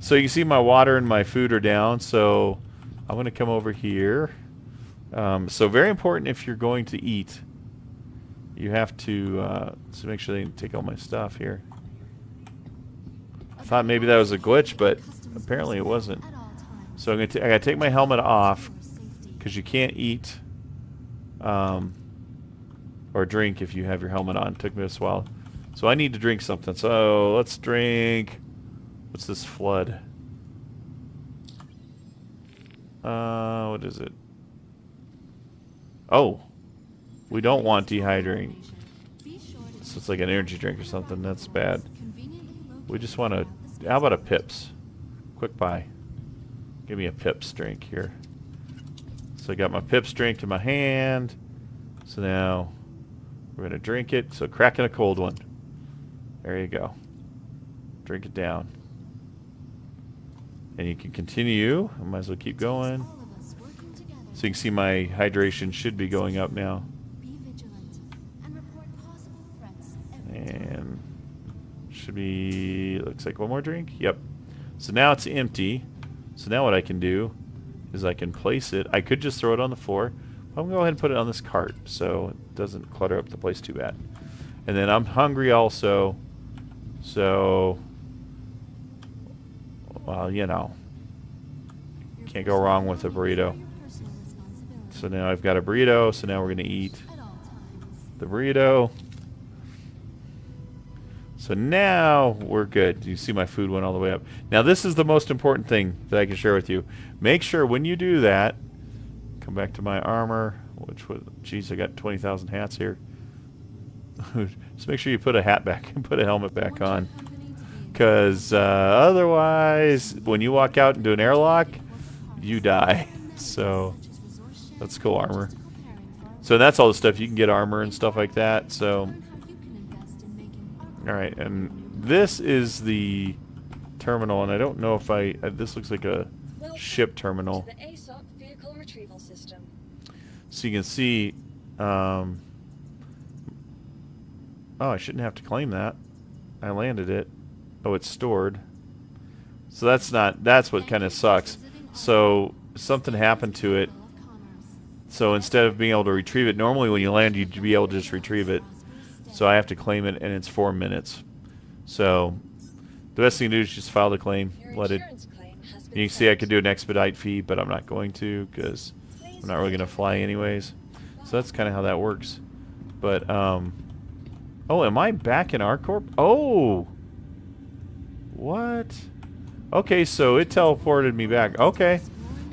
So you can see my water and my food are down, so I'm going to come over here. So very important if you're going to eat. You have to make sure they didn't take all my stuff here. I thought maybe that was a glitch, but apparently it wasn't. So I gotta take my helmet off because you can't eat or drink if you have your helmet on. It took me a while. So I need to drink something. So let's drink. What's this flood? What is it? Oh, we don't want dehydrating. So it's like an energy drink or something. That's bad. We just want to. How about a Pips? Quick buy. Give me a Pips drink here. So I got my Pips drink in my hand. So now we're going to drink it. So cracking a cold one. There you go. Drink it down. And you can continue. I might as well keep going. So you can see my hydration should be going up now. And should be, looks like one more drink. Yep. So now it's empty. So now what I can do is I can place it. I could just throw it on the floor. I'm going to go ahead and put it on this cart so it doesn't clutter up the place too bad. And then I'm hungry also. So, well, you know, can't go wrong with a burrito. So now I've got a burrito, so now we're going to eat the burrito. So now we're good. You see my food went all the way up. Now this is the most important thing that I can share with you. Make sure when you do that, come back to my armor, which was, geez, I got 20,000 hats here. Just make sure you put a hat back and put a helmet back on. Because otherwise, when you walk out into an airlock, you die. So that's cool armor. So that's all the stuff. You can get armor and stuff like that. So, all right. And this is the terminal. And I don't know if this looks like a ship terminal. So you can see, oh, I shouldn't have to claim that. I landed it. Oh, it's stored. So that's what kind of sucks. So something happened to it. So instead of being able to retrieve it, normally when you land, you'd be able to just retrieve it. So I have to claim it, and it's 4 minutes. So the best thing to do is just file the claim, let it. You can see I could do an expedite fee, but I'm not going to because I'm not really going to fly anyways. So that's kind of how that works. But oh, am I back in ArcCorp? Oh, what? Okay, so it teleported me back. Okay,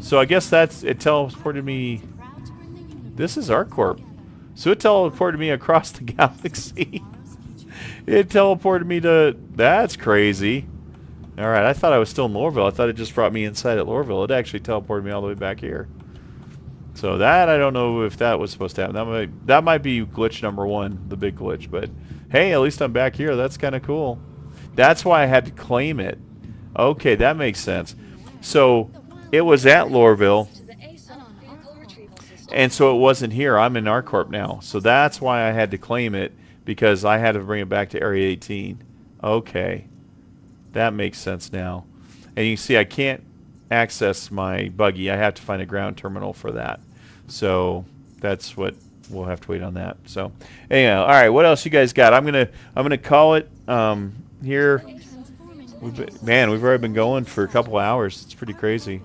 so I guess it teleported me. This is ArcCorp. So it teleported me across the galaxy. It teleported me to... That's crazy. Alright, I thought I was still in Lorville. I thought it just brought me inside at Lorville. It actually teleported me all the way back here. So that, I don't know if that was supposed to happen. That might be glitch number 1, the big glitch. But hey, at least I'm back here. That's kind of cool. That's why I had to claim it. Okay, that makes sense. So it was at Lorville. And so it wasn't here. I'm in ArcCorp now. So that's why I had to claim it, because I had to bring it back to Area 18. Okay. That makes sense now. And you can see I can't access my buggy. I have to find a ground terminal for that. So that's what we'll have to wait on that. So anyhow, all right, what else you guys got? I'm gonna call it here. We've already been going for a couple hours. It's pretty crazy.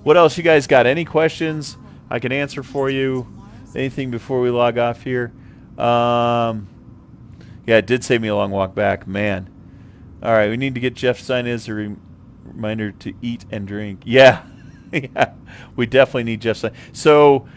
What else you guys got? Any questions I can answer for you? Anything before we log off here? Yeah, it did save me a long walk back, man. All right, we need to get Jeff signed as a reminder to eat and drink. Yeah, yeah, we definitely need Jeff signed. So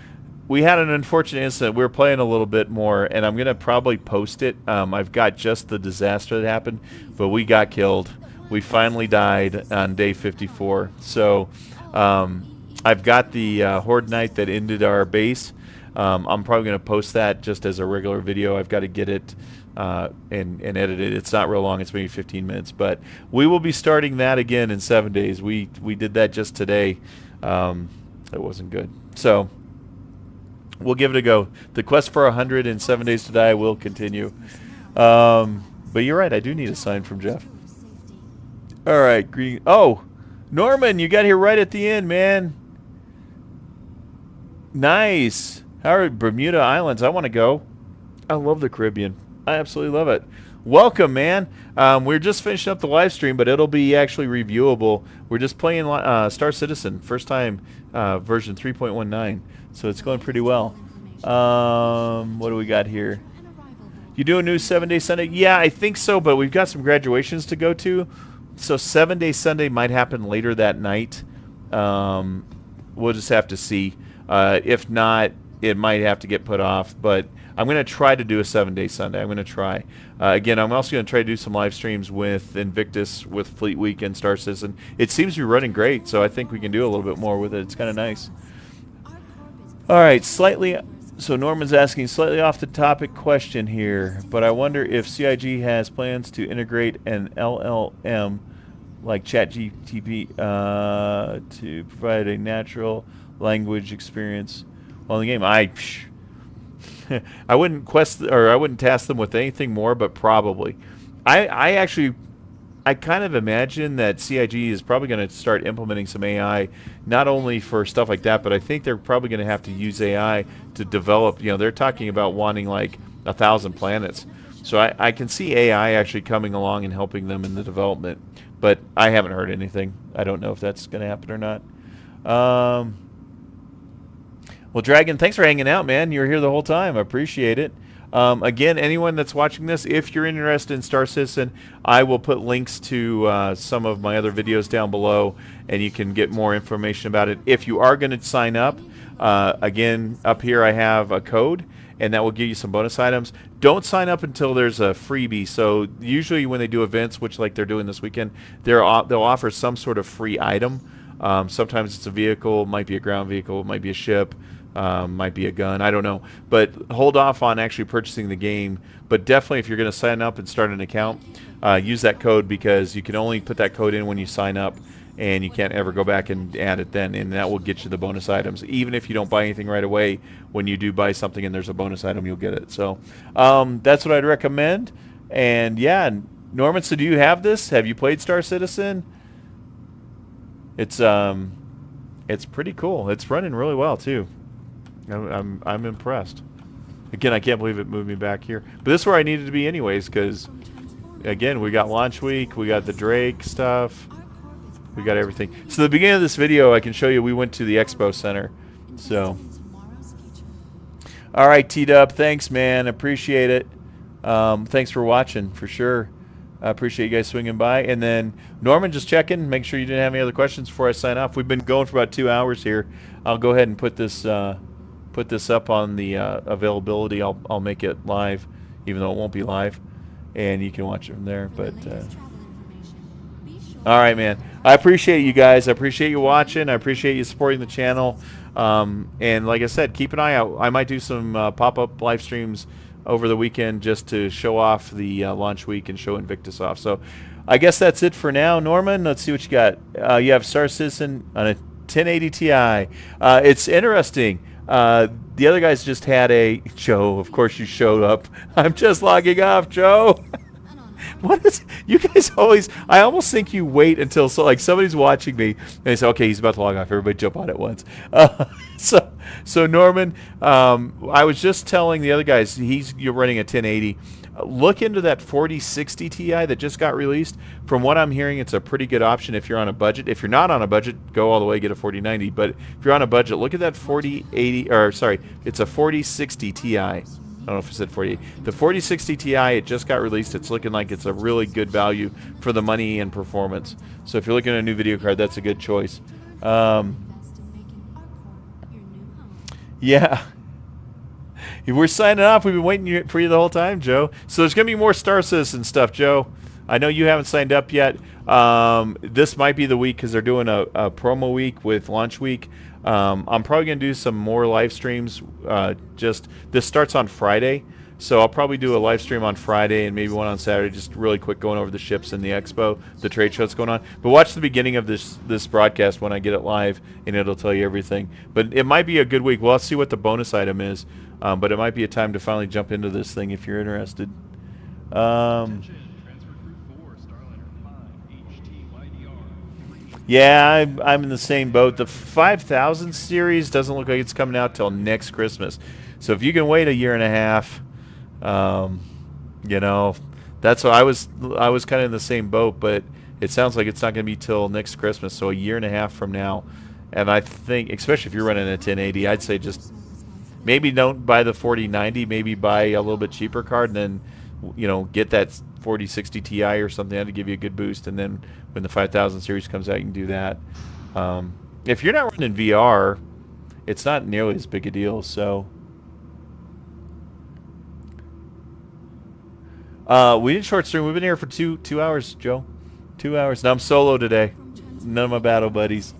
we had an unfortunate incident. We were playing a little bit more, and I'm gonna probably post it. I've got just the disaster that happened, but we got killed. We finally died on day 54. So I've got the Horde Night that ended our base. I'm probably going to post that just as a regular video. I've got to get it and edit it. It's not real long. It's maybe 15 minutes. But we will be starting that again in 7 days. We did that just today. It wasn't good. So we'll give it a go. The quest for 107 Days to Die will continue. But you're right. I do need a sign from Jeff. All right. Green. Oh, Norman, you got here right at the end, man. Nice. How are Bermuda Islands? I want to go. I love the Caribbean. I absolutely love it. Welcome, man. We're just finishing up the live stream, but it'll be actually reviewable. We're just playing Star Citizen, first time version 3.19, so it's going pretty well. What do we got here? You do a new 7-day Sunday? Yeah, I think so, but we've got some graduations to go to, so 7-day Sunday might happen later that night. We'll just have to see. If not, it might have to get put off, but I'm going to try to do a 7-day Sunday. I'm going to try. Again, I'm also going to try to do some live streams with Invictus, with Fleet Week, and Star Citizen. It seems to be running great, so I think we can do a little bit more with it. It's kind of nice. All right, so Norman's asking slightly off the topic question here, but I wonder if CIG has plans to integrate an LLM like ChatGPT to provide a natural language experience while in the game. I wouldn't task them with anything more, but probably. I kind of imagine that CIG is probably going to start implementing some AI, not only for stuff like that, but I think they're probably going to have to use AI to develop. You know, they're talking about wanting like 1,000 planets. So I can see AI actually coming along and helping them in the development, but I haven't heard anything. I don't know if that's going to happen or not. Well, Dragon, thanks for hanging out, man. You were here the whole time. I appreciate it. Again, anyone that's watching this, if you're interested in Star Citizen, I will put links to some of my other videos down below, and you can get more information about it. If you are going to sign up, again, up here I have a code, and that will give you some bonus items. Don't sign up until there's a freebie. So usually when they do events, which like they're doing this weekend, they'll offer some sort of free item. Sometimes it's a vehicle, might be a ground vehicle, might be a ship, might be a gun, I don't know. But hold off on actually purchasing the game. But definitely if you're going to sign up and start an account, use that code, because you can only put that code in when you sign up, and you can't ever go back and add it then, and that will get you the bonus items. Even if you don't buy anything right away, when you do buy something and there's a bonus item, you'll get it. So that's what I'd recommend. And yeah, Norman, so do you have this? Have you played Star Citizen? It's pretty cool. It's running really well too. I'm impressed. Again, I can't believe it moved me back here. But this is where I needed to be anyways, because again, we got launch week, we got the Drake stuff, we got everything. So the beginning of this video, I can show you we went to the Expo Center. So, all right, T-Dub, thanks, man. Appreciate it. Thanks for watching, for sure. I appreciate you guys swinging by. And then Norman, just checking, make sure you didn't have any other questions before I sign off. We've been going for about 2 hours here. I'll go ahead and put this up on the availability. I'll make it live, even though it won't be live, and you can watch it from there. But all right, man. I appreciate you guys. I appreciate you watching. I appreciate you supporting the channel. And like I said, keep an eye out. I might do some pop-up live streams over the weekend just to show off the launch week and show Invictus off. So I guess that's it for now. Norman, let's see what you got. You have Star Citizen on a 1080 Ti. It's interesting. The other guys just had a... Joe, of course you showed up. I'm just logging off, Joe. What is... You guys always... I almost think you wait until like somebody's watching me and they say, okay, he's about to log off. Everybody jump on at once. So Norman, I was just telling the other guys, you're running a 1080. Look into that 4060 Ti that just got released. From what I'm hearing, it's a pretty good option if you're on a budget. If you're not on a budget, go all the way, get a 4090. But if you're on a budget, look at that 4080, or sorry, it's a 4060 Ti. don't know if I said 40. The 4060 Ti, it just got released. It's looking like it's a really good value for the money and performance. So if you're looking at a new video card, that's a good choice. Yeah. We're signing off. We've been waiting for you the whole time, Joe. So there's going to be more Star Citizen stuff, Joe. I know you haven't signed up yet. This might be the week because they're doing a promo week with launch week. I'm probably going to do some more live streams. This starts on Friday, so I'll probably do a live stream on Friday and maybe one on Saturday, just really quick going over the ships and the expo, the trade show that's going on. But watch the beginning of this broadcast when I get it live, and it'll tell you everything. But it might be a good week. Well, let's see what the bonus item is. But it might be a time to finally jump into this thing if you're interested. Yeah, I'm in the same boat. The 5000 series doesn't look like it's coming out till next Christmas. So if you can wait a year and a half, you know, that's what I was kind of in the same boat. But it sounds like it's not going to be till next Christmas, so a year and a half from now. And I think, especially if you're running a 1080, I'd say just maybe don't buy the 4090. Maybe buy a little bit cheaper card, and then get that 4060 Ti or something to give you a good boost, and then when the 5000 series comes out, you can do that. If you're not running VR, it's not nearly as big a deal. So we did short stream. We've been here for two hours, Joe. 2 hours. Now I'm solo today. None of my battle buddies.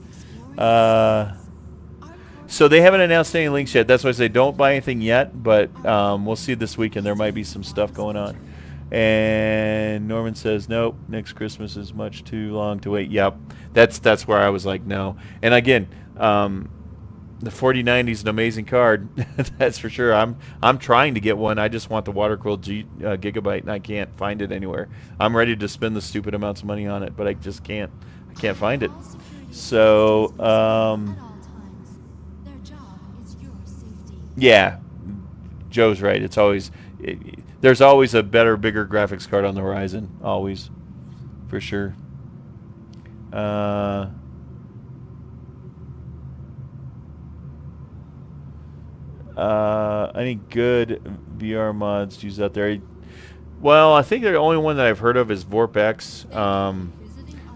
So they haven't announced any links yet. That's why I say don't buy anything yet, but we'll see this weekend. There might be some stuff going on. And Norman says, nope, next Christmas is much too long to wait. Yep, that's where I was like, no. And again, the 4090 is an amazing card. That's for sure. I'm trying to get one. I just want the water-cooled Gigabyte, and I can't find it anywhere. I'm ready to spend the stupid amounts of money on it, but I just can't. I can't find it. So, yeah, Joe's right. It's always there's always a better, bigger graphics card on the horizon. Always, for sure. Any good VR mods to use out there? Well, I think the only one that I've heard of is VorpX,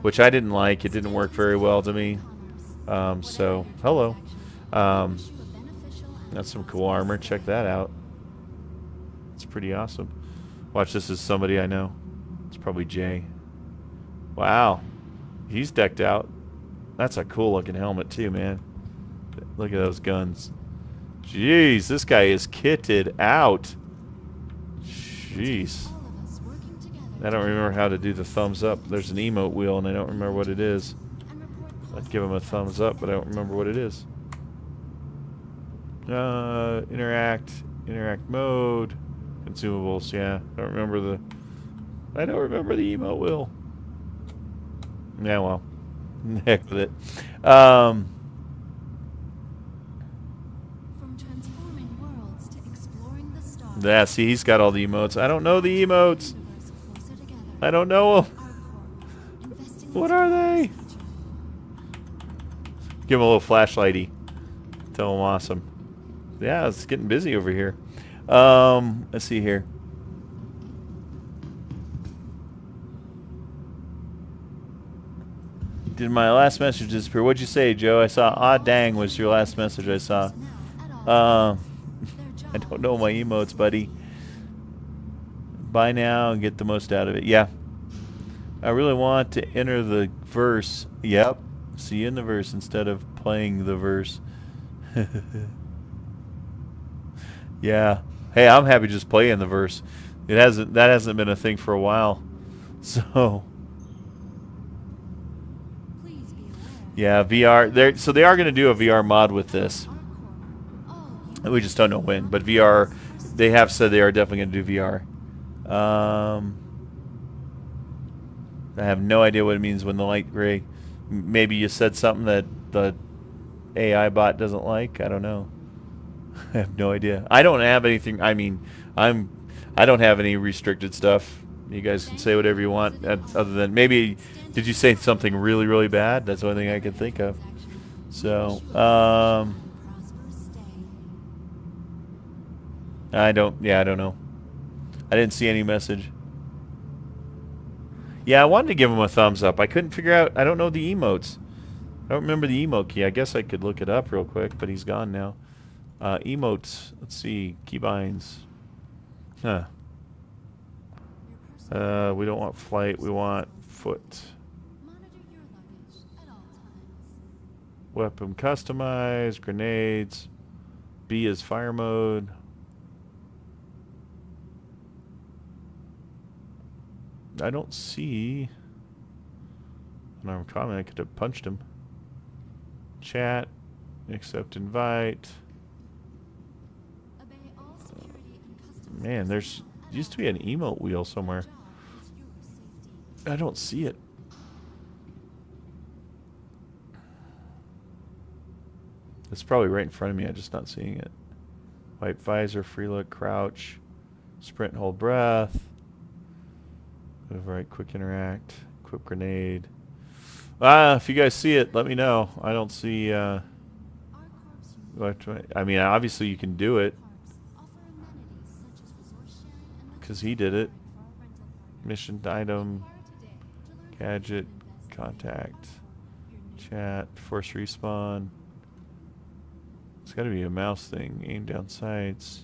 which I didn't like. It didn't work very well to me. So, hello. That's some cool armor. Check that out. It's pretty awesome. Watch, this is somebody I know. It's probably Jay. Wow. He's decked out. That's a cool looking helmet too, man. Look at those guns. Jeez, this guy is kitted out. Jeez. I don't remember how to do the thumbs up. There's an emote wheel and I don't remember what it is. I'd give him a thumbs up, but I don't remember what it is. Interact mode, consumables. Yeah, I don't remember the emote wheel. Yeah, well, heck with it. From transforming worlds to exploring the stars. Yeah, see, he's got all the emotes. I don't know the emotes. I don't know them. What are they? Give him a little flashlighty. Tell him awesome. Yeah, it's getting busy over here. Let's see here. Did my last message disappear? What'd you say, Joe? I saw, ah, dang was your last message I saw. I don't know my emotes, buddy. Buy now and get the most out of it. Yeah. I really want to enter the verse. Yep. See you in the verse instead of playing the verse. Yeah. Hey, I'm happy just playing the verse. That hasn't been a thing for a while. So yeah, VR. So they are going to do a VR mod with this. We just don't know when. But VR, they have said they are definitely going to do VR. I have no idea what it means when the light gray. Maybe you said something that the AI bot doesn't like. I don't know. I have no idea. I don't have anything. I mean, I don't have any restricted stuff. You guys can say whatever you want. Other than maybe, did you say something really, really bad? That's the only thing I can think of. So, I don't know. I didn't see any message. Yeah, I wanted to give him a thumbs up. I couldn't figure out, I don't know the emotes. I don't remember the emote key. I guess I could look it up real quick, but he's gone now. Emotes, let's see, keybinds. Huh. We don't want flight, we want foot. Weapon customize, grenades. B is fire mode. I don't see an armed comment. I could have punched him. Chat, accept invite. Man, there's used to be an emote wheel somewhere. I don't see it. It's probably right in front of me. I'm just not seeing it. Wipe visor, free look, crouch, sprint and hold breath. Move right, quick interact, equip grenade. If you guys see it, let me know. I don't see. I mean, obviously you can do it because he did it. Mission item, gadget, contact, chat, force respawn. It's got to be a mouse thing. Aim down sights.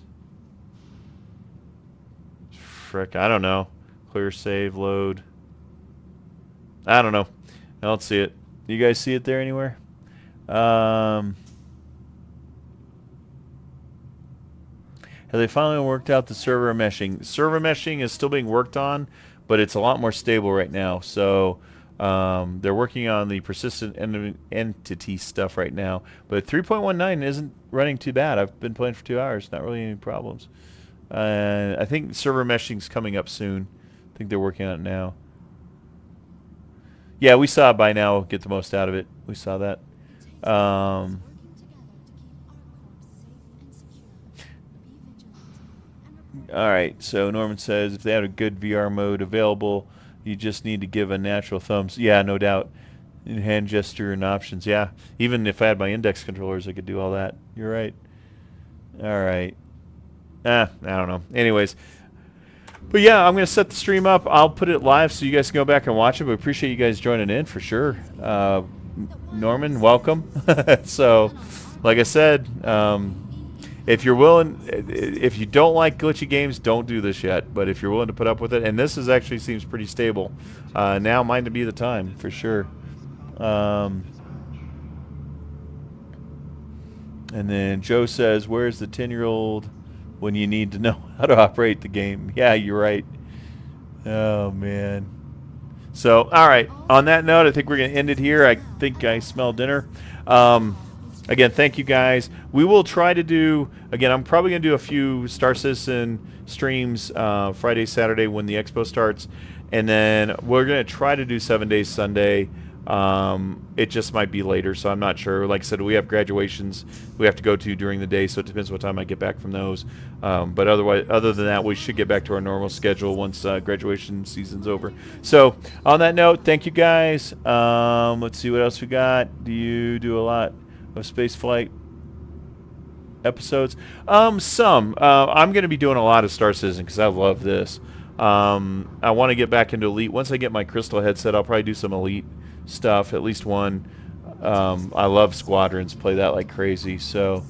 Frick, I don't know. Clear save, load. I don't know. I don't see it. You guys see it there anywhere? Have they finally worked out the server meshing? Server meshing is still being worked on, but it's a lot more stable right now. So they're working on the persistent entity stuff right now. But 3.19 isn't running too bad. I've been playing for 2 hours. Not really any problems. I think server meshing's coming up soon. I think they're working on it now. Yeah, we saw it by now. Get the most out of it. We saw that. Alright, so Norman says if they had a good VR mode available, you just need to give a natural thumbs. Yeah, no doubt. In hand gesture and options. Yeah, even if I had my index controllers, I could do all that. You're right. Alright. I don't know. Anyways. But yeah, I'm going to set the stream up. I'll put it live so you guys can go back and watch it. But appreciate you guys joining in for sure. Norman, welcome. So, like I said, if you're willing, if you don't like glitchy games, don't do this yet. But if you're willing to put up with it, and this is actually seems pretty stable, now might be the time for sure. And then Joe says, "Where's the 10-year-old when you need to know how to operate the game?" Yeah, you're right. Oh man. So, all right. On that note, I think we're going to end it here. I think I smell dinner. Again, thank you guys. We will try to do, again, I'm probably going to do a few Star Citizen streams Friday, Saturday when the expo starts. And then we're going to try to do 7 days Sunday. It just might be later, so I'm not sure. Like I said, we have graduations we have to go to during the day, so it depends what time I get back from those. But other than that, we should get back to our normal schedule once graduation season's over. So on that note, thank you guys. Let's see what else we got. Do you do a lot of space flight episodes? Some. I'm going to be doing a lot of Star Citizen because I love this. I want to get back into Elite. Once I get my Crystal headset, I'll probably do some Elite stuff, at least one. I love Squadrons, play that like crazy. So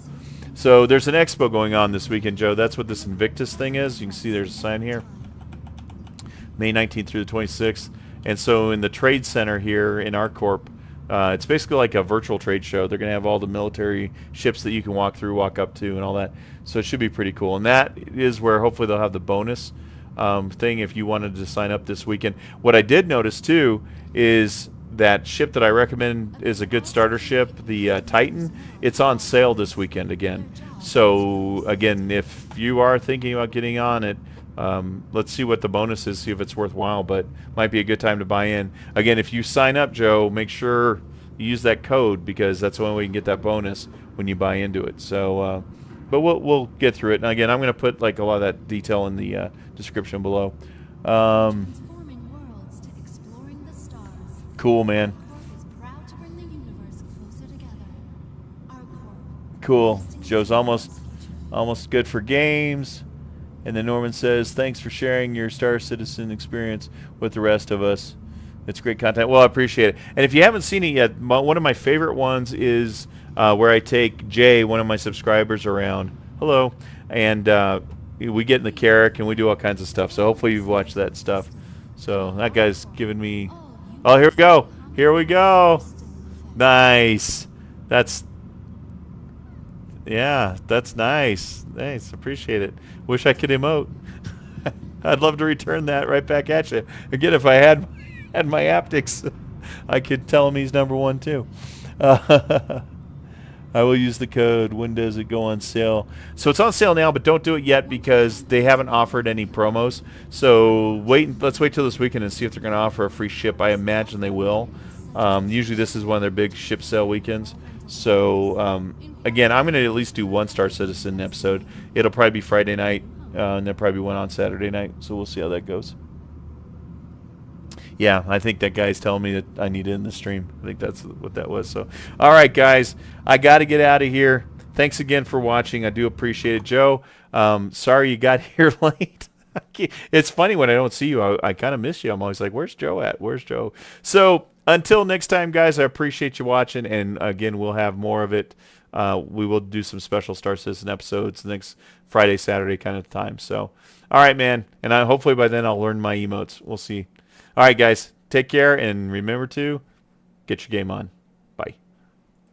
there's an expo going on this weekend, Joe. That's what this Invictus thing is. You can see there's a sign here. May 19th through the 26th. And so in the trade center here in ArcCorp, it's basically like a virtual trade show. They're going to have all the military ships that you can walk through, walk up to, and all that. So it should be pretty cool. And that is where hopefully they'll have the bonus thing if you wanted to sign up this weekend. What I did notice, too, is that ship that I recommend is a good starter ship, the Titan. It's on sale this weekend again. So, again, if you are thinking about getting on it, let's see what the bonus is, see if it's worthwhile, but might be a good time to buy in. Again, if you sign up, Joe, make sure you use that code because that's the only way you can get that bonus when you buy into it. So, but we'll get through it. And again, I'm going to put like a lot of that detail in the description below. Cool, man. Cool. Joe's almost good for games. And then Norman says, thanks for sharing your Star Citizen experience with the rest of us. It's great content. Well, I appreciate it. And if you haven't seen it yet, one of my favorite ones is where I take Jay, one of my subscribers, around. Hello. And we get in the Carrack and we do all kinds of stuff. So hopefully you've watched that stuff. So that guy's giving me... Oh, here we go. Here we go. Nice. Yeah, that's nice. Nice. Appreciate it. Wish I could emote. I'd love to return that right back at you. Again, if I had my haptics, I could tell him he's number one too. I will use the code. When does it go on sale? So it's on sale now, but don't do it yet because they haven't offered any promos. So let's wait till this weekend and see if they're going to offer a free ship. I imagine they will. Usually this is one of their big ship sale weekends. So again, I'm going to at least do one Star Citizen episode. It'll probably be Friday night, and there'll probably be one on Saturday night. So we'll see how that goes. Yeah, I think that guy's telling me that I need it in the stream. I think that's what that was. So, all right, guys, I got to get out of here. Thanks again for watching. I do appreciate it. Joe, sorry you got here late. It's funny when I don't see you. I kind of miss you. I'm always like, where's Joe at? Where's Joe? So until next time, guys, I appreciate you watching. And, again, we'll have more of it. We will do some special Star Citizen episodes next Friday, Saturday kind of time. So, all right, man. And hopefully by then I'll learn my emotes. We'll see. All right, guys, take care, and remember to get your game on.